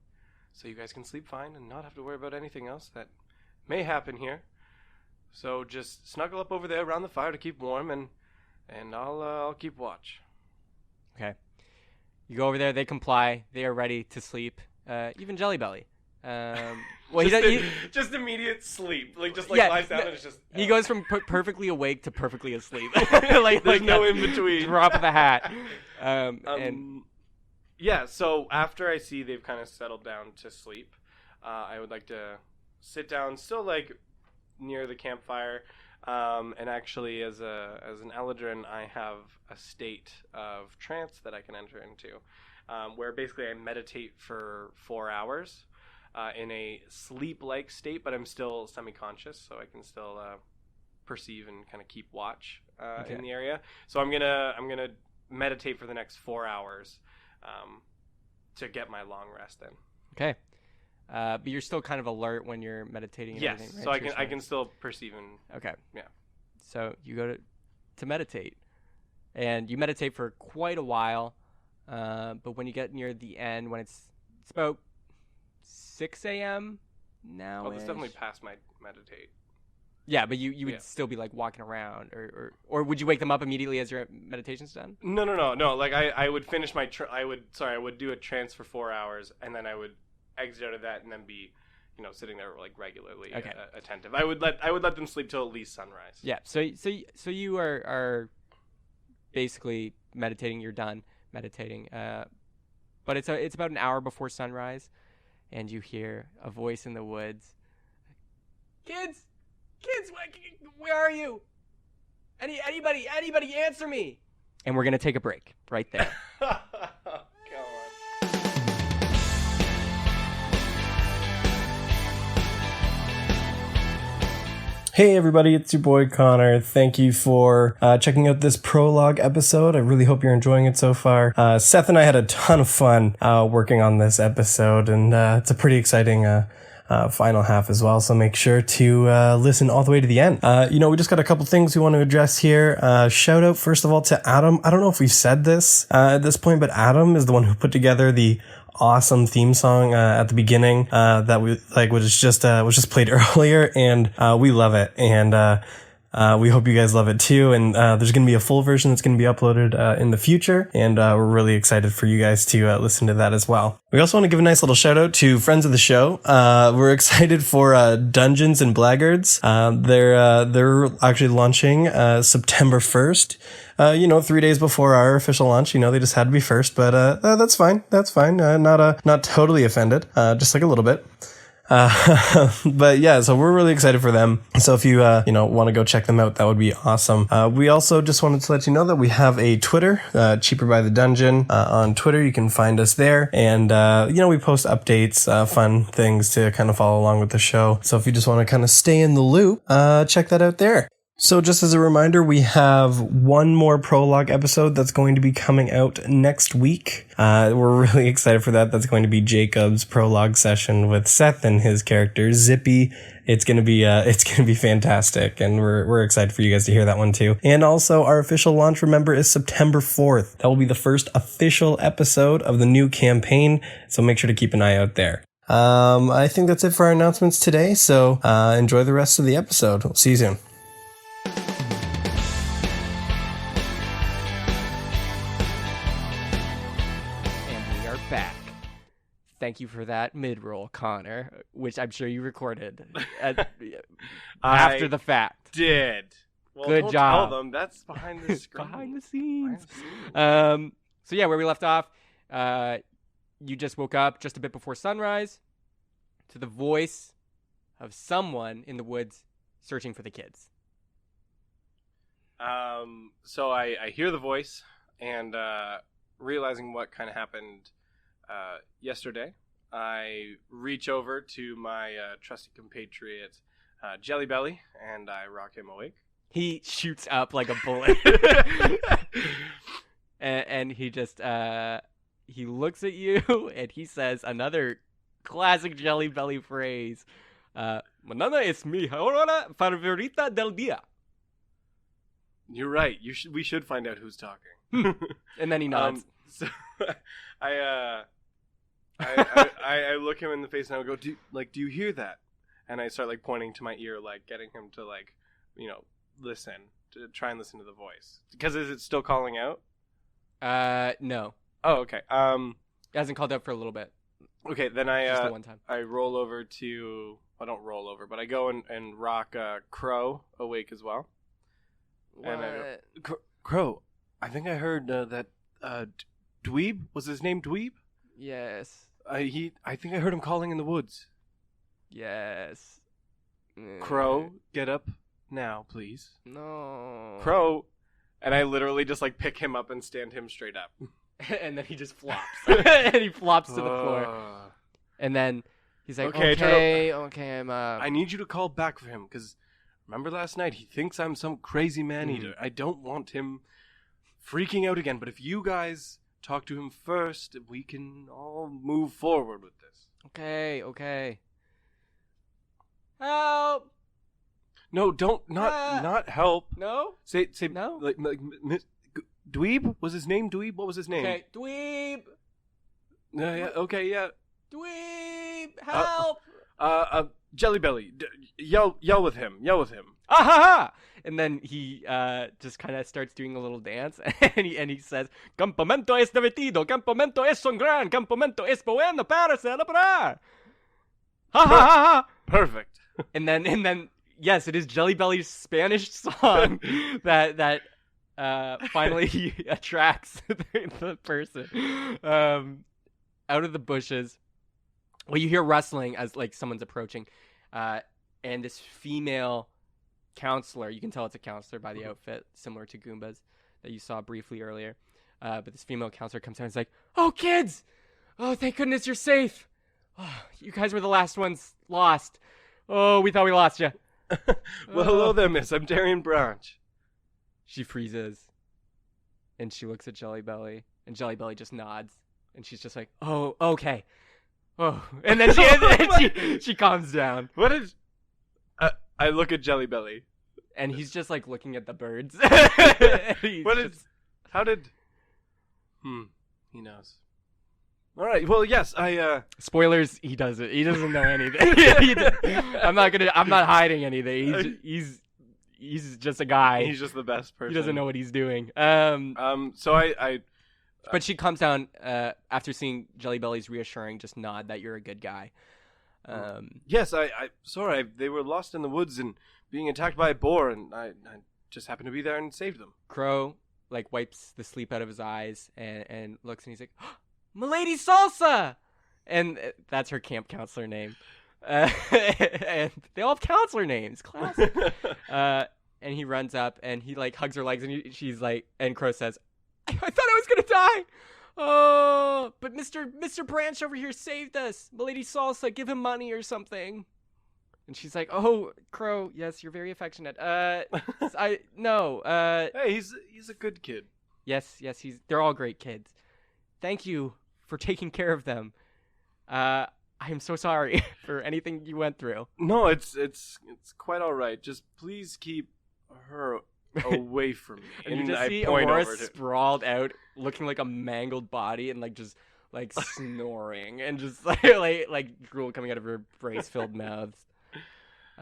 so you guys can sleep fine and not have to worry about anything else that may happen here. So just snuggle up over there around the fire to keep warm, and I'll keep watch. Okay. You go over there. They comply. They are ready to sleep. Even Jelly Belly. Well, just immediate sleep, like just Yeah, lies down and it's just. he goes from perfectly awake to perfectly asleep. There's no in between. Drop of the hat. And yeah. So after I see they've kind of settled down to sleep, I would like to sit down, still like near the campfire. And actually, as an Eladrin, I have a state of trance that I can enter into, where basically I meditate for 4 hours. In a sleep-like state, but I'm still semi-conscious, so I can still perceive and kind of keep watch in the area. So I'm gonna meditate for the next 4 hours to get my long rest in. Okay, but you're still kind of alert when you're meditating. And yes, everything, so right? I can still perceive and. Okay. Yeah. So you go to meditate, and you meditate for quite a while, but when you get near the end, when it's about 6 a.m. now. Oh, it's definitely past my meditate. Yeah, but you would still be like walking around, or would you wake them up immediately as your meditation's done? No. Like I would finish my I would do a trance for 4 hours, and then I would exit out of that, and then be, sitting there like regularly attentive. I would let them sleep till at least sunrise. Yeah. So you are basically meditating. You're done meditating. But it's about an hour before sunrise. And you hear a voice in the woods. Kids, where are you? Anybody answer me? And we're gonna take a break right there. Come on. Hey everybody, it's your boy Connor. Thank you for checking out this prologue episode. I really hope you're enjoying it so far. Seth and I had a ton of fun working on this episode, and it's a pretty exciting final half as well, so make sure to listen all the way to the end. We just got a couple things we want to address here. Shout out first of all to Adam. I don't know if we've said this at this point, but Adam is the one who put together the awesome theme song at the beginning that was just played earlier, and we love it, and we hope you guys love it too. And there's going to be a full version that's going to be uploaded in the future, and we're really excited for you guys to listen to that as well. We also want to give a nice little shout out to friends of the show. We're excited for Dungeons and Blackguards. They're actually launching September 1st. 3 days before our official launch. They just had to be first, but that's fine. That's fine. Not totally offended, just like a little bit. But yeah, so we're really excited for them. So if you want to go check them out, that would be awesome. We also just wanted to let you know that we have a Twitter, Cheaper by the Dungeon, on Twitter. You can find us there, and we post updates, fun things to kind of follow along with the show. So if you just want to kind of stay in the loop, check that out there. So just as a reminder, we have one more prologue episode that's going to be coming out next week. We're really excited for that. That's going to be Jacob's prologue session with Seth and his character Zippy. It's gonna be fantastic, and we're excited for you guys to hear that one too. And also, our official launch, remember, is September 4th. That will be the first official episode of the new campaign. So make sure to keep an eye out there. I think that's it for our announcements today. So enjoy the rest of the episode. We'll see you soon. Back. Thank you for that mid-roll, Connor, which I'm sure you recorded after the fact. Did. Well, good job. Tell them that's behind the screen. Behind the scenes. So yeah, where we left off, you just woke up just a bit before sunrise to the voice of someone in the woods searching for the kids. So I hear the voice, and realizing what kind of happened yesterday, I reach over to my trusty compatriot Jelly Belly, and I rock him awake. He shoots up like a bullet. and he just he looks at you and he says another classic Jelly Belly phrase. Manana es mi hora favorita del día. You're right. We should find out who's talking. And then he nods. So I look him in the face and I go, do you hear that? And I start pointing to my ear, getting him to listen, to try and listen to the voice. Because is it still calling out? No. Oh, okay. It hasn't called out for a little bit. Okay, then Just the one time. I roll over to. I don't roll over, but I go and rock Crow awake as well. And I go, Crow, I think I heard that Dweeb, was his name Dweeb? Yes. I think I heard him calling in the woods. Yes. Crow, get up now, please. No. Crow, and I literally just like pick him up and stand him straight up. And then he just flops. And he flops to the floor. And then he's like, okay, I'm up. I need you to call back for him, because remember last night? He thinks I'm some crazy man-eater. I don't want him freaking out again, but if you guys talk to him first, we can all move forward with this. Okay. Help! No, not help. No? Say No? like Dweeb? Was his name Dweeb? What was his name? Okay, Dweeb! Yeah, okay, yeah. Dweeb! Help! Jelly Belly, yell with him. Ah ha ha! And then he just kind of starts doing a little dance, and he says, "Campamento es divertido, campamento es son gran, campamento es bueno para celebrar." Ha ha ha ha! Perfect. And then yes, it is Jelly Belly's Spanish song that finally attracts the person out of the bushes. Well, you hear rustling as like someone's approaching, and this female counselor, you can tell it's a counselor by the outfit, similar to Goomba's that you saw briefly earlier. But this female counselor comes out and is like, "Oh, kids! Oh, thank goodness you're safe. Oh, you guys were the last ones lost. Oh, we thought we lost you." Well, hello there, miss. I'm Dariun Branch. She freezes, and she looks at Jelly Belly, and Jelly Belly just nods, and she's just like, "Oh, okay." Oh, and then she calms down. What is? I look at Jelly Belly, and he's just like looking at the birds. What is? How did? He knows. All right. Well, yes. Spoilers. He doesn't. He doesn't know anything. I'm not hiding anything. He's just a guy. He's just the best person. He doesn't know what he's doing. So I. But she comes down after seeing Jelly Belly's reassuring just nod that you're a good guy. Yes, sorry, they were lost in the woods and being attacked by a boar, and I just happened to be there and saved them. Crow like wipes the sleep out of his eyes and looks, and he's like, oh, "Milady Salsa!" And that's her camp counselor name. And they all have counselor names. Classic. And he runs up and he like hugs her legs, and she's like, and Crow says, "I thought I was gonna die. Oh, but Mr. Branch over here saved us. Milady Salsa, give him money or something." And she's like, "Oh, Crow, yes, you're very affectionate. Hey, he's a good kid. Yes, they're all great kids. Thank you for taking care of them. I am so sorry for anything you went through." No, it's quite all right. Just please keep her away from me. And you just see Aurora sprawled out, looking like a mangled body, and like just like snoring, and just like drool coming out of her brace-filled mouth.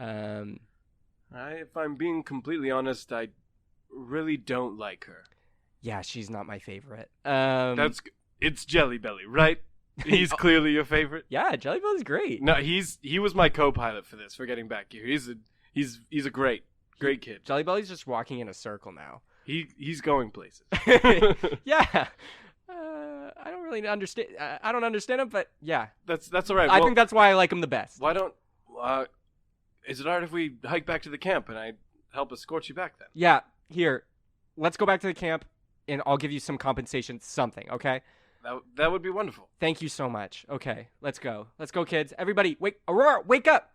If I'm being completely honest, I really don't like her. Yeah, she's not my favorite. It's Jelly Belly, right? He's clearly your favorite. Yeah, Jelly Belly's great. No, he was my co-pilot for this. For getting back here, he's a great kid. Jelly Belly's just walking in a circle now. He's going places. Yeah. I don't really understand. I don't understand him, but yeah, that's all right. I think that's why I like him the best. Why don't? Is it alright if we hike back to the camp and I help escort you back then? Yeah. Here, let's go back to the camp, and I'll give you some compensation, something. Okay. That would be wonderful. Thank you so much. Okay, let's go. Let's go, kids. Everybody, wake! Aurora, wake up!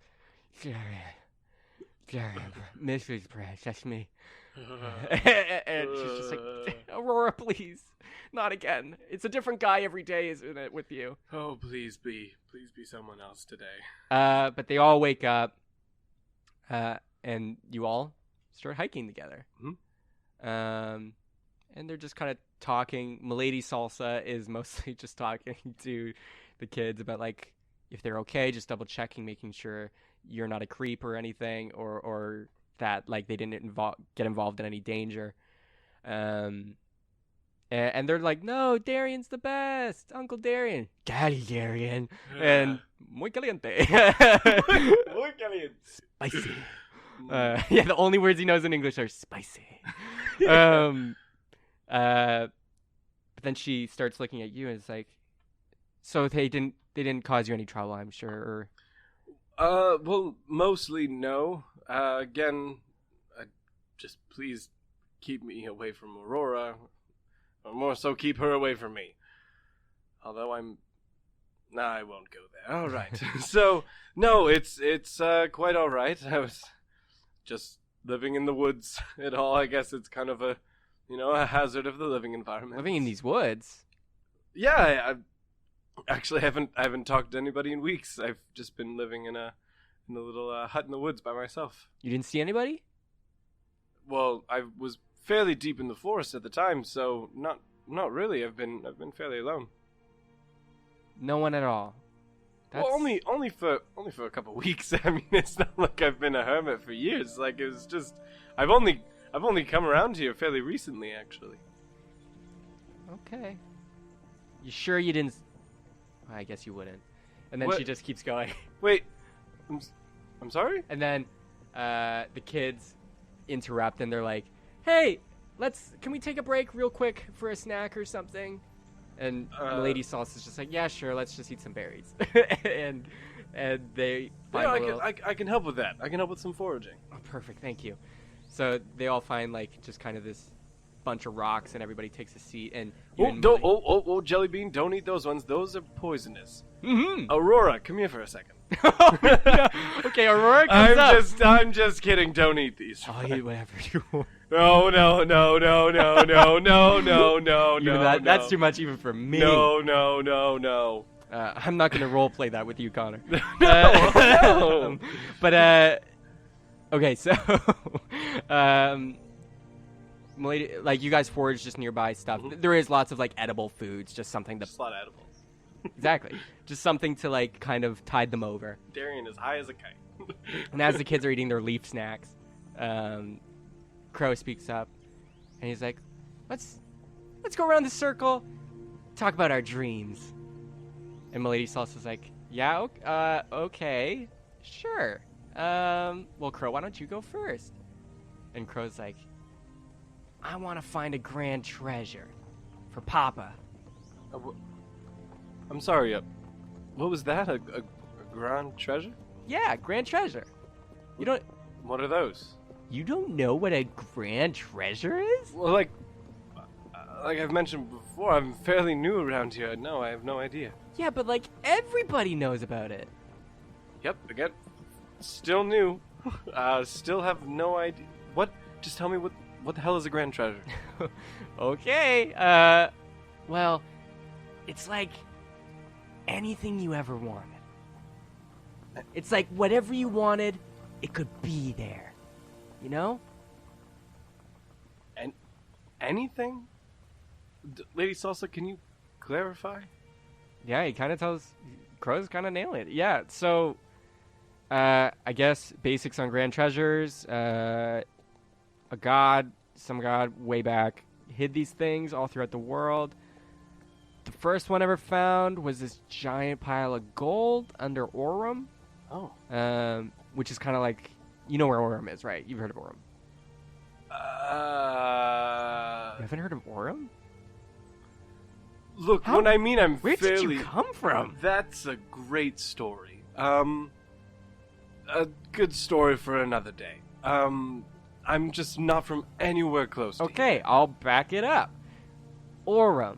Mrs. Branch, that's me. And she's just like, "Aurora, please, not again. It's a different guy every day, isn't it, with you?" Oh, please be someone else today. But they all wake up, and you all start hiking together. Mm-hmm. And they're just kind of talking. Milady Salsa is mostly just talking to the kids about like if they're okay, just double checking, making sure you're not a creep or anything, or that like they didn't get involved in any danger. And they're like, no, Darian's the best, Uncle Darian, Daddy Darian, and muy caliente. Muy caliente. Spicy. Yeah, the only words he knows in English are spicy. But then she starts looking at you and it's like, so they didn't cause you any trouble, I'm sure. Or... Well, mostly no. Again, just please keep me away from Aurora, or more so, keep her away from me. Although I won't go there. All right. So no, it's quite all right. I was just living in the woods at all. I guess it's kind of a hazard of the living environment. Living in these woods. Yeah, I actually haven't talked to anybody in weeks. I've just been living in a little hut in the woods by myself. You didn't see anybody? Well, I was fairly deep in the forest at the time, so not really. I've been fairly alone. No one at all. Well, only for a couple of weeks. I mean, it's not like I've been a hermit for years. Like, it was just I've only come around here fairly recently, actually. Okay. You sure you didn't? I guess you wouldn't. And then she just keeps going. Wait, I'm sorry? And then the kids interrupt and they're like, "Hey, can we take a break real quick for a snack or something?" And Lady Sauce is just like, "Yeah, sure. Let's just eat some berries." and they find I can help with that. I can help with some foraging. Oh, perfect. Thank you. So they all find like just kind of this bunch of rocks, and everybody takes a seat. And Jelly Bean, don't eat those ones. Those are poisonous. Mm-hmm. Aurora, come here for a second. No. Okay, Aurora comes up. I'm just kidding. Don't eat these. I'll eat whatever you want. No. That's too much even for me. No. I'm not gonna role play that with you, Connor. No. But okay, so Milady, like you guys forage just nearby stuff. Mm-hmm. There is lots of like edible foods, just something to just a lot of edibles. Exactly, just something to like kind of tide them over. Darian is high as a kite. And as the kids are eating their leaf snacks, Crow speaks up, and he's like, "Let's go around the circle, talk about our dreams." And Milady Sauce is like, "Yeah, okay, sure. Well, Crow, why don't you go first?" And Crow's like, "I want to find a grand treasure for Papa." I'm sorry. What was that? A grand treasure? Yeah, grand treasure. You don't. What are those? You don't know what a grand treasure is? Well, like I've mentioned before, I'm fairly new around here. No, I have no idea. Yeah, but like everybody knows about it. Yep. Again, still new. Still have no idea. What? Just tell me what the hell is a grand treasure? Okay. Well, it's like anything you ever wanted. It's like whatever you wanted, it could be there. You know? And anything? Lady Salsa, can you clarify? Yeah, he kind of tells. Crow's kind of nailing it. Yeah, so I guess basics on grand treasures. Some god way back hid these things all throughout the world. The first one ever found was this giant pile of gold under Orem. Oh. Which is kind of like, you know where Orem is, right? You've heard of Orem. You haven't heard of Orem? Look, when I mean I'm Where fairly... did you come from? That's a great story. A good story for another day. I'm just not from anywhere close to Okay, here. I'll back it up. Orem,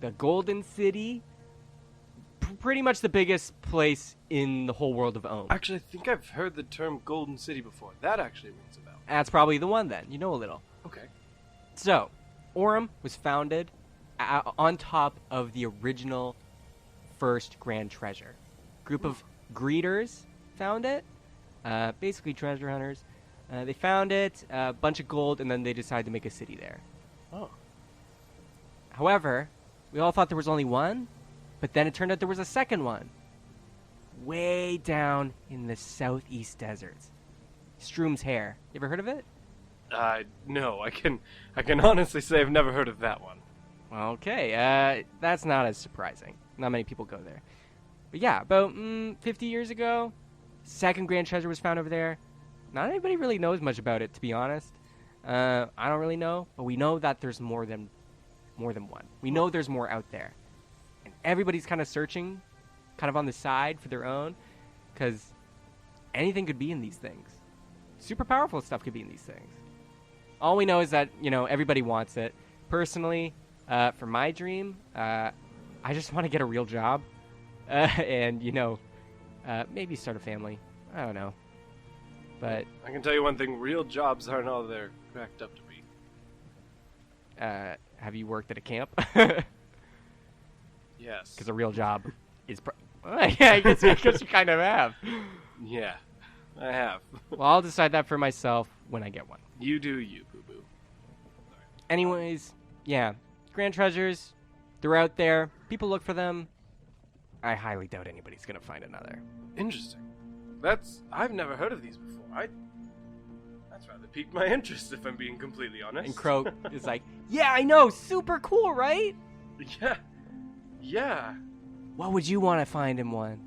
the Golden City, pretty much the biggest place in the whole world of Ohm. Actually, I think I've heard the term Golden City before. That actually rings a bell. That's probably the one then. You know a little. Okay. So, Orem was founded on top of the original first Grand Treasure. Group of greeters found it, basically treasure hunters. They found it, a bunch of gold, and then they decided to make a city there. Oh. However, we all thought there was only one, but then it turned out there was a second one. Way down in the southeast deserts. Stroom's Hair. You ever heard of it? No, I can honestly say I've never heard of that one. Okay, that's not as surprising. Not many people go there. But yeah, about 50 years ago, second grand treasure was found over there. Not anybody really knows much about it, to be honest. I don't really know, but we know that there's more than one. We know there's more out there. And everybody's kind of searching, kind of on the side for their own, because anything could be in these things. Super powerful stuff could be in these things. All we know is that, everybody wants it. Personally, for my dream, I just want to get a real job. And, maybe start a family. I don't know. But I can tell you one thing, real jobs aren't all they're cracked up to be. have you worked at a camp? Yes. Because a real job is... yeah, I guess you kind of have. Yeah, I have. Well, I'll decide that for myself when I get one. You do you, boo-boo. Anyways, yeah. Grand treasures, they're out there. People look for them. I highly doubt anybody's going to find another. Interesting. I've never heard of these before. That's rather piqued my interest, if I'm being completely honest. And Crow is like, yeah, I know, super cool, right? Yeah. What would you want to find in one?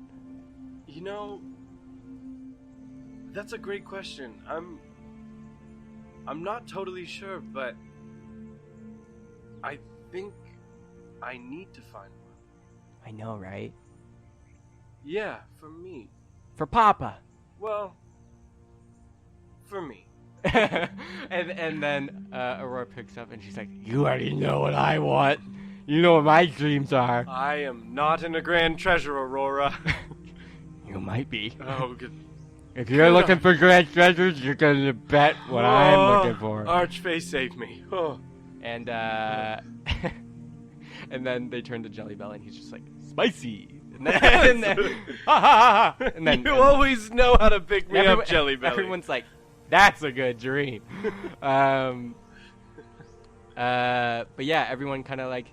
That's a great question. I'm not totally sure, but I think I need to find one. I know, right? Yeah, for me. For Papa. Well, for me. and then Aurora picks up and she's like, you already know what I want. You know what my dreams are. I am not in a grand treasure, Aurora. You might be. Oh, good. If you're looking for grand treasures, you're gonna bet what I'm looking for. Archface, save me. Oh. And and then they turn to Jelly Belly and he's just like, spicy. And then and then you always know how to pick me up, Jelly Belly. Everyone's like, that's a good dream. But yeah, everyone kind of like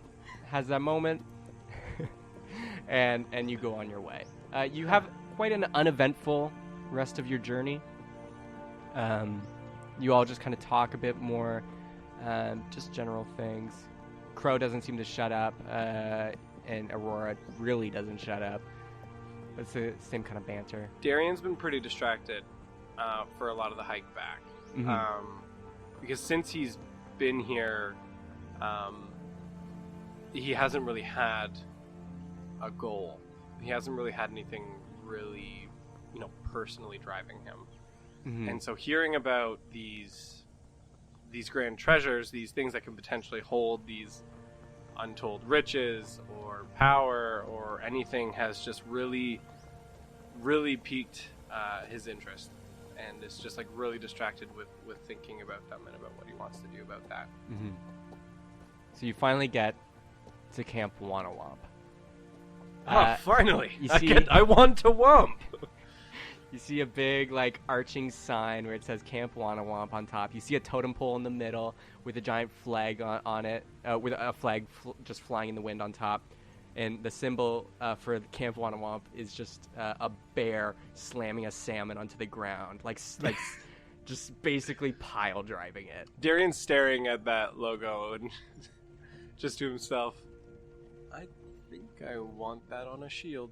has that moment, and you go on your way. You have quite an uneventful rest of your journey. You all just kind of talk a bit more, just general things. Crow doesn't seem to shut up, and Aurora really doesn't shut up. It's the same kind of banter. Darian's been pretty distracted for a lot of the hike back. Mm-hmm. Because since he's been here, he hasn't really had a goal. He hasn't really had anything really, personally driving him. Mm-hmm. And so hearing about these grand treasures, these things that can potentially hold these untold riches or power or anything, has just really, really piqued his interest, and is just like really distracted with thinking about them and about what he wants to do about that. Mm-hmm. So you finally get to Camp Wanawamp. Finally! You see, I want to womp! You see a big, arching sign where it says Camp Wanawamp on top. You see a totem pole in the middle with a giant flag on it, with a flag just flying in the wind on top. And the symbol for the Camp Wanawamp is just a bear slamming a salmon onto the ground, just basically pile driving it. Darian's staring at that logo and just to himself, I think I want that on a shield.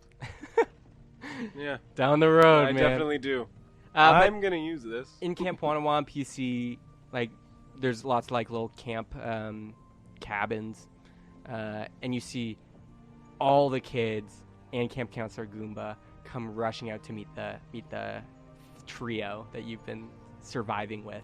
Yeah. Down the road, I man. definitely do. I'm going to use this. In Camp Wanawamp, you see, there's lots of, little camp cabins. And you see all the kids and Camp Counselor Goomba come rushing out to meet the trio that you've been surviving with.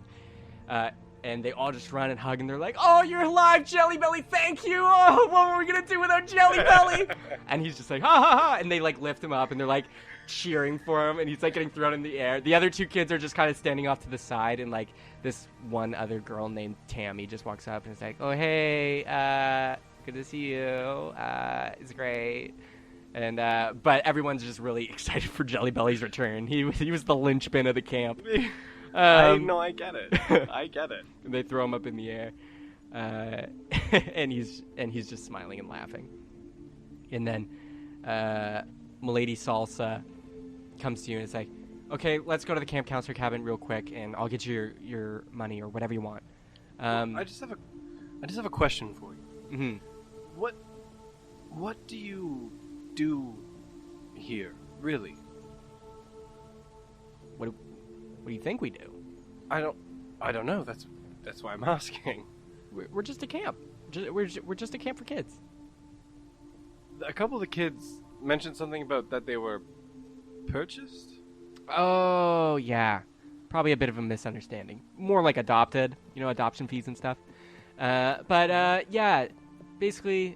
And they all just run and hug, and they're like, oh, you're alive, Jelly Belly, thank you! Oh, what were we gonna do without Jelly Belly? And he's just like, ha ha ha! And they, lift him up, and they're, cheering for him, and he's, getting thrown in the air. The other two kids are just kind of standing off to the side, and, this one other girl named Tammy just walks up and is like, oh, hey, good to see you. It's great. And, but everyone's just really excited for Jelly Belly's return. He was the linchpin of the camp. I get it. I get it. They throw him up in the air, and he's just smiling and laughing. And then Milady Salsa comes to you and is like, "Okay, let's go to the camp counselor cabin real quick, and I'll get you your money or whatever you want." I just have a question for you. Mm-hmm. What do you do here, really? What do you think we do? I don't know. That's why I'm asking. We're just a camp. We're just a camp for kids. A couple of the kids mentioned something about that they were purchased. Oh, yeah. Probably a bit of a misunderstanding. More like adopted, adoption fees and stuff. But yeah, basically,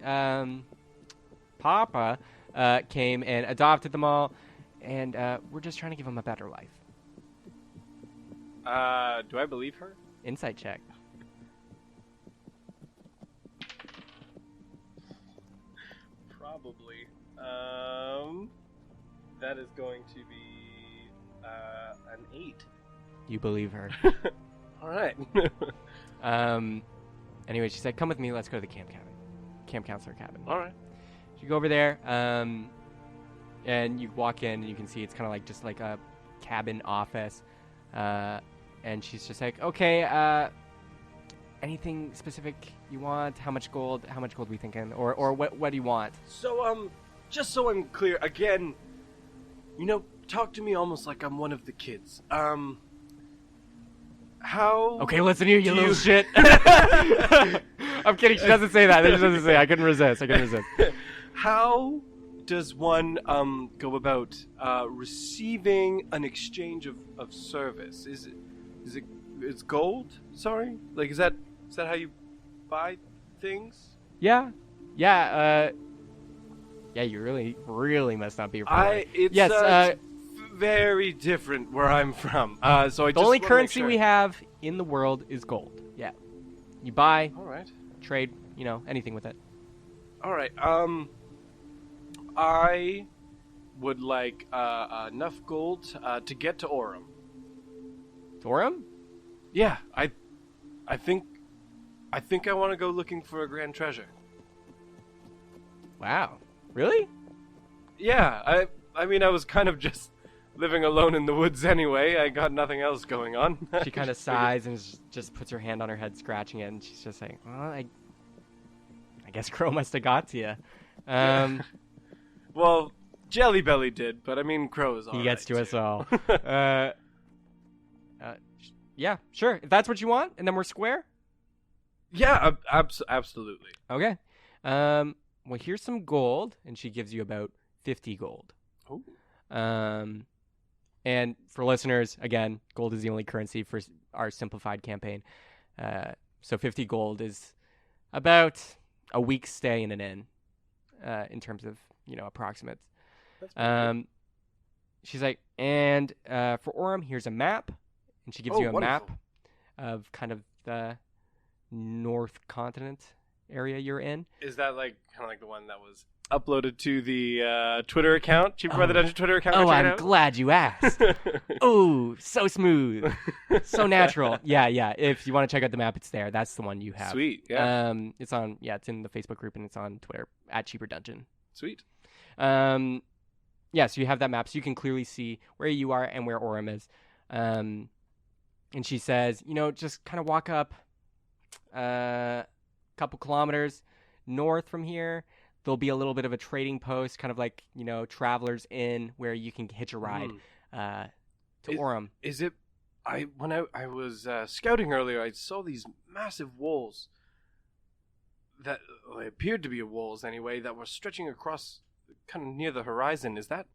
Papa came and adopted them all, and we're just trying to give them a better life. Do I believe her? Insight check. Probably. That is going to be an 8. You believe her. All right. Anyway, she said, "Come with me. Let's go to the camp counselor cabin." All right. So you go over there, and you walk in, and you can see it's kind of just like a cabin office. And she's just like, "Okay, anything specific you want? How much gold we thinking? Or what do you want?" So, just so I'm clear, again, talk to me almost like I'm one of the kids. How... Okay, listen here, you little shit. I'm kidding, she doesn't say that. She doesn't say, I couldn't resist. How does one, go about, receiving an exchange of service? It's gold? Sorry? Like, is that how you buy things? Yeah, you really, really must not be familiar. It's very different where I'm from. So the only currency we have in the world is gold. Yeah. You buy, all right, trade, anything with it. All right. I would like enough gold to get to Orem. To Orem? Yeah, I think I want to go looking for a grand treasure. Wow. Really? Yeah, I mean, I was kind of just living alone in the woods anyway. I got nothing else going on. She kind of sighs and just puts her hand on her head, scratching it, and she's just like, "Well, I guess Crow must have got to you." Well, Jelly Belly did, but I mean, Crow is all He gets right, to us all. Yeah, sure. If that's what you want, and then we're square. Yeah, absolutely. Okay. Well, here's some gold, and she gives you about 50 gold. Oh. And for listeners, again, gold is the only currency for our simplified campaign. So 50 gold is about a week's stay in an inn, in terms of, approximates. That's she's like, and for Orem, here's a map. And she gives you a wonderful map of kind of the North Continent area you're in. Is that kind of like the one that was uploaded to the Twitter account? Cheaper by the Dungeon Twitter account? Oh, I'm glad you asked. Oh, so smooth. So natural. Yeah. If you want to check out the map, it's there. That's the one you have. Sweet, yeah. It's in the Facebook group, and it's on Twitter, @CheaperDungeon. Sweet. Yeah, so you have that map, so you can clearly see where you are and where Orem is. And she says, just kind of walk up a couple kilometers north from here. There'll be a little bit of a trading post, kind of like, Travelers Inn, where you can hitch a ride to Orem. Is it... When I was scouting earlier, I saw these massive walls that appeared to be walls anyway, that were stretching across kind of near the horizon. Is that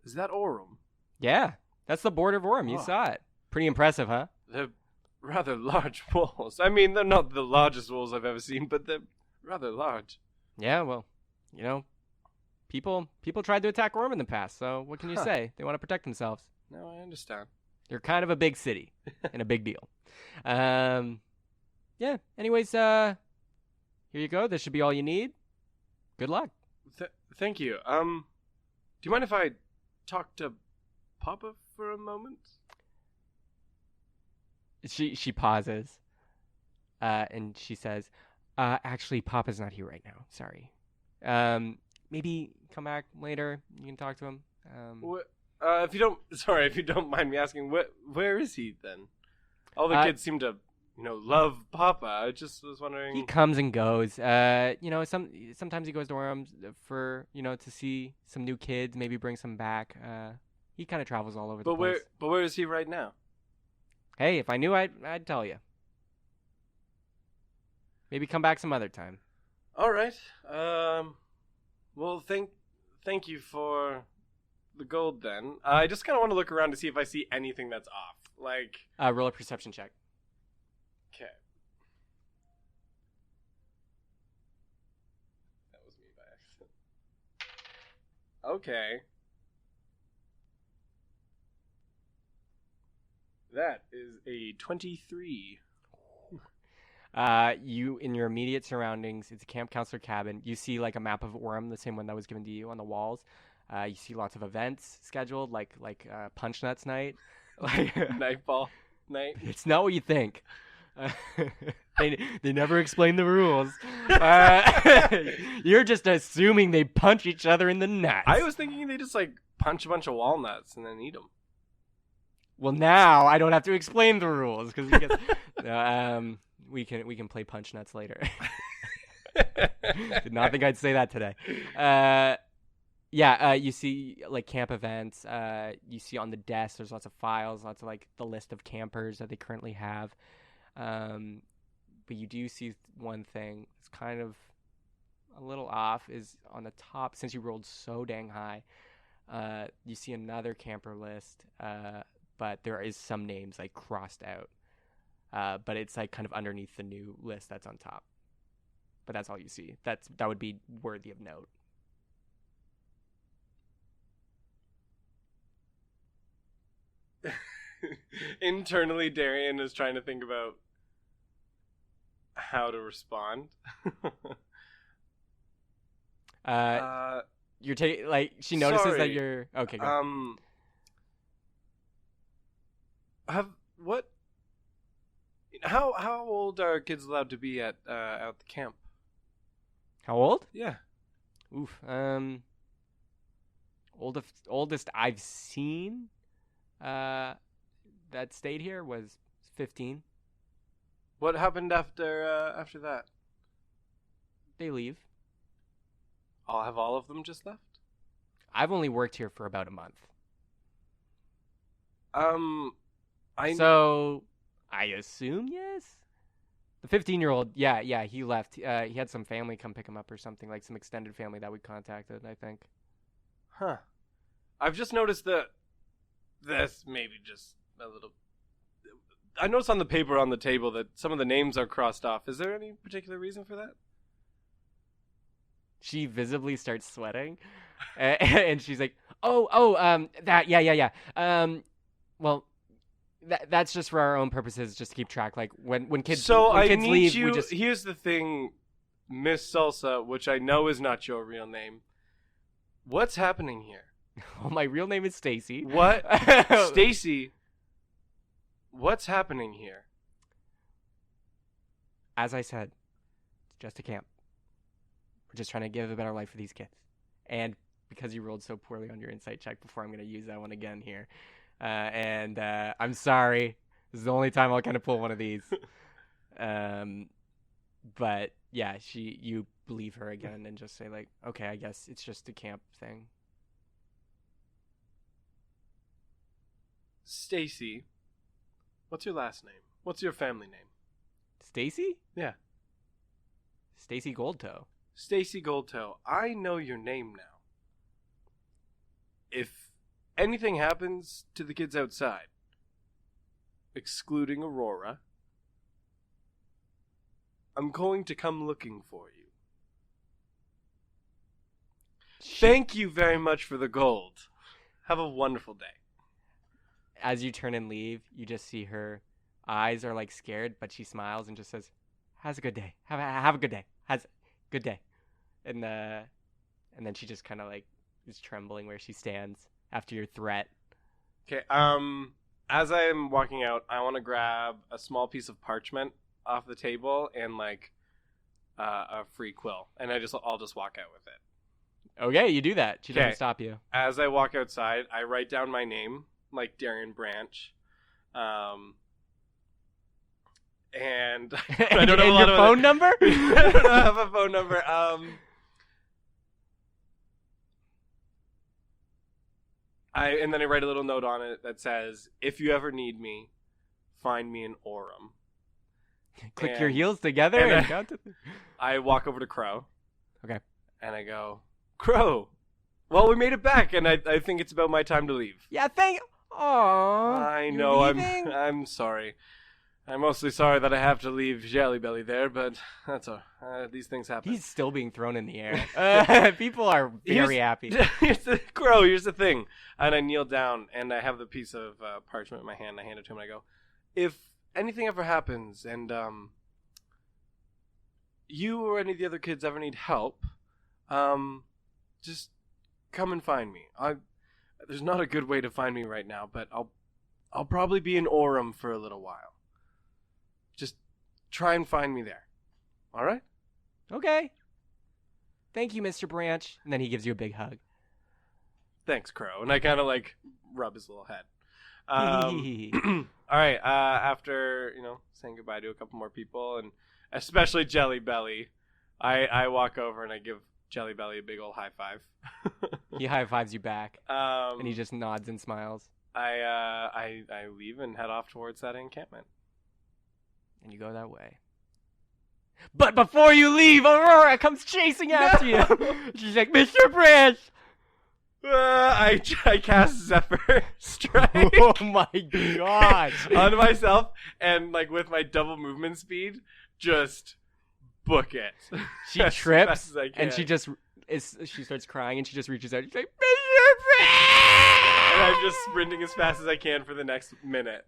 Orem? Yeah, that's the border of Orem. You saw it. Pretty impressive, huh? They're rather large walls. I mean, they're not the largest walls I've ever seen, but they're rather large. Yeah, well, people tried to attack Orem in the past, so what can you say? They want to protect themselves. No, I understand. They're kind of a big city and a big deal. Yeah, anyways, here you go. This should be all you need. Good luck. Thank you. Do you mind if I talk to Papa for a moment? She pauses, and she says, "Actually, Papa's not here right now. Sorry. Maybe come back later. You can talk to him." If you don't mind me asking, where is he then? All the kids seem to love Papa. I just was wondering. He comes and goes. Sometimes he goes to Orem for to see some new kids, maybe bring some back. He kind of travels all over the place. But where is he right now? Hey, if I knew, I'd tell you. Maybe come back some other time. All right. Well, thank you for the gold then. I just kind of want to look around to see if I see anything that's off. Like, roll a perception check. okay. That was me by accident. Okay. That is a 23. You in your immediate surroundings, it's a camp counselor cabin. You see like a map of Orem, the same one that was given to you on the walls. You see lots of events scheduled, like Punch Nuts night, like Nightball night. It's not what you think. They never explain the rules. You're just assuming they punch each other in the nuts. I was thinking they just like punch a bunch of walnuts and then eat them. Well, now I don't have to explain the rules because we can play Punch Nuts later. Did not think I'd say that today. You see like camp events. You see on the desk there's lots of files, lots of like the list of campers that they currently have. But you do see one thing that's kind of a little off is on the top. Since you rolled so dang high, you see another camper list. But there is some names like crossed out. But it's like kind of underneath the new list that's on top. But that's all you see. That would be worthy of note. Internally, Darian is trying to think about how to respond. You're taking like she notices sorry. that you're okay. Go. How old are kids allowed to be at the camp? How old? Yeah. Oof. Oldest I've seen that stayed here was 15. What happened after that? They leave. I'll have all of them just left? I've only worked here for about a month. So I assume yes. The 15-year-old, yeah, he left. He had some family come pick him up or something, like some extended family that we contacted, I think. Huh. I've just noticed that this maybe just a little. I noticed on the paper on the table that some of the names are crossed off. Is there any particular reason for that? She visibly starts sweating, and she's like, that, yeah. Well, that's just for our own purposes, just to keep track. Like when kids, so when kids leave, you. we just. Here's the thing, Miss Salsa, which I know is not your real name. What's happening here? Oh, my real name is Stacy. What, Stacy? What's happening here? As I said, it's just a camp. We're just trying to give a better life for these kids. And because you rolled so poorly on your insight check before, I'm going to use that one again here. And I'm sorry. This is the only time I'll kind of pull one of these. But yeah, you believe her again and just say like, okay, I guess it's just a camp thing. Stacy, what's your last name? What's your family name? Stacy? Yeah. Stacy Goldtoe. Stacy Goldtoe, I know your name now. If anything happens to the kids outside, excluding Aurora, I'm going to come looking for you. Thank you very much for the gold. Have a wonderful day. As you turn and leave, you just see her eyes are like scared, but she smiles and just says, "Has a good day. Have a good day. Has a good day." And then she just kind of like is trembling where she stands after your threat. Okay. As I am walking out, I want to grab a small piece of parchment off the table and like a free quill, and I'll just walk out with it. Okay, you do that. She doesn't stop you. As I walk outside, I write down my name, like Darian Branch, and I don't have a and lot your of phone number? I don't have a phone number. And then I write a little note on it that says, "If you ever need me, find me in Orem." Click your heels together and and I- count to I walk over to Crow. Okay. And I go, "Crow, well, we made it back, and I think it's about my time to leave." Yeah, Aww. I you're know. leaving? I'm sorry. I'm mostly sorry that I have to leave Jelly Belly there, but that's these things happen. He's still being thrown in the air. People are very happy. Here's the thing. And I kneel down, and I have the piece of parchment in my hand. I hand it to him, and I go, "If anything ever happens, and you or any of the other kids ever need help, just come and find me. There's not a good way to find me right now, but I'll probably be in Orem for a little while. Just try and find me there. All right?" Okay. Thank you, Mr. Branch. And then he gives you a big hug. "Thanks, Crow." And I kind of like rub his little head. All right. After saying goodbye to a couple more people, and especially Jelly Belly, I walk over and I give Jelly Belly a big old high five. He high fives you back, and he And just nods and smiles. I leave and head off towards that encampment. And you go that way. But before you leave, Aurora comes chasing after you. She's like, "Mr. Branch!" I cast Zephyr Strike Oh my gosh. on myself, and like with my double movement speed, just book it. She as trips, fast as I can. and she starts crying, and she just reaches out. She's like, "Mr. Branch!" And I'm just sprinting as fast as I can for the next minute.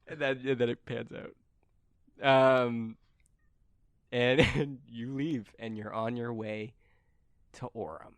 And then it pans out. And you leave, and you're on your way to Orem.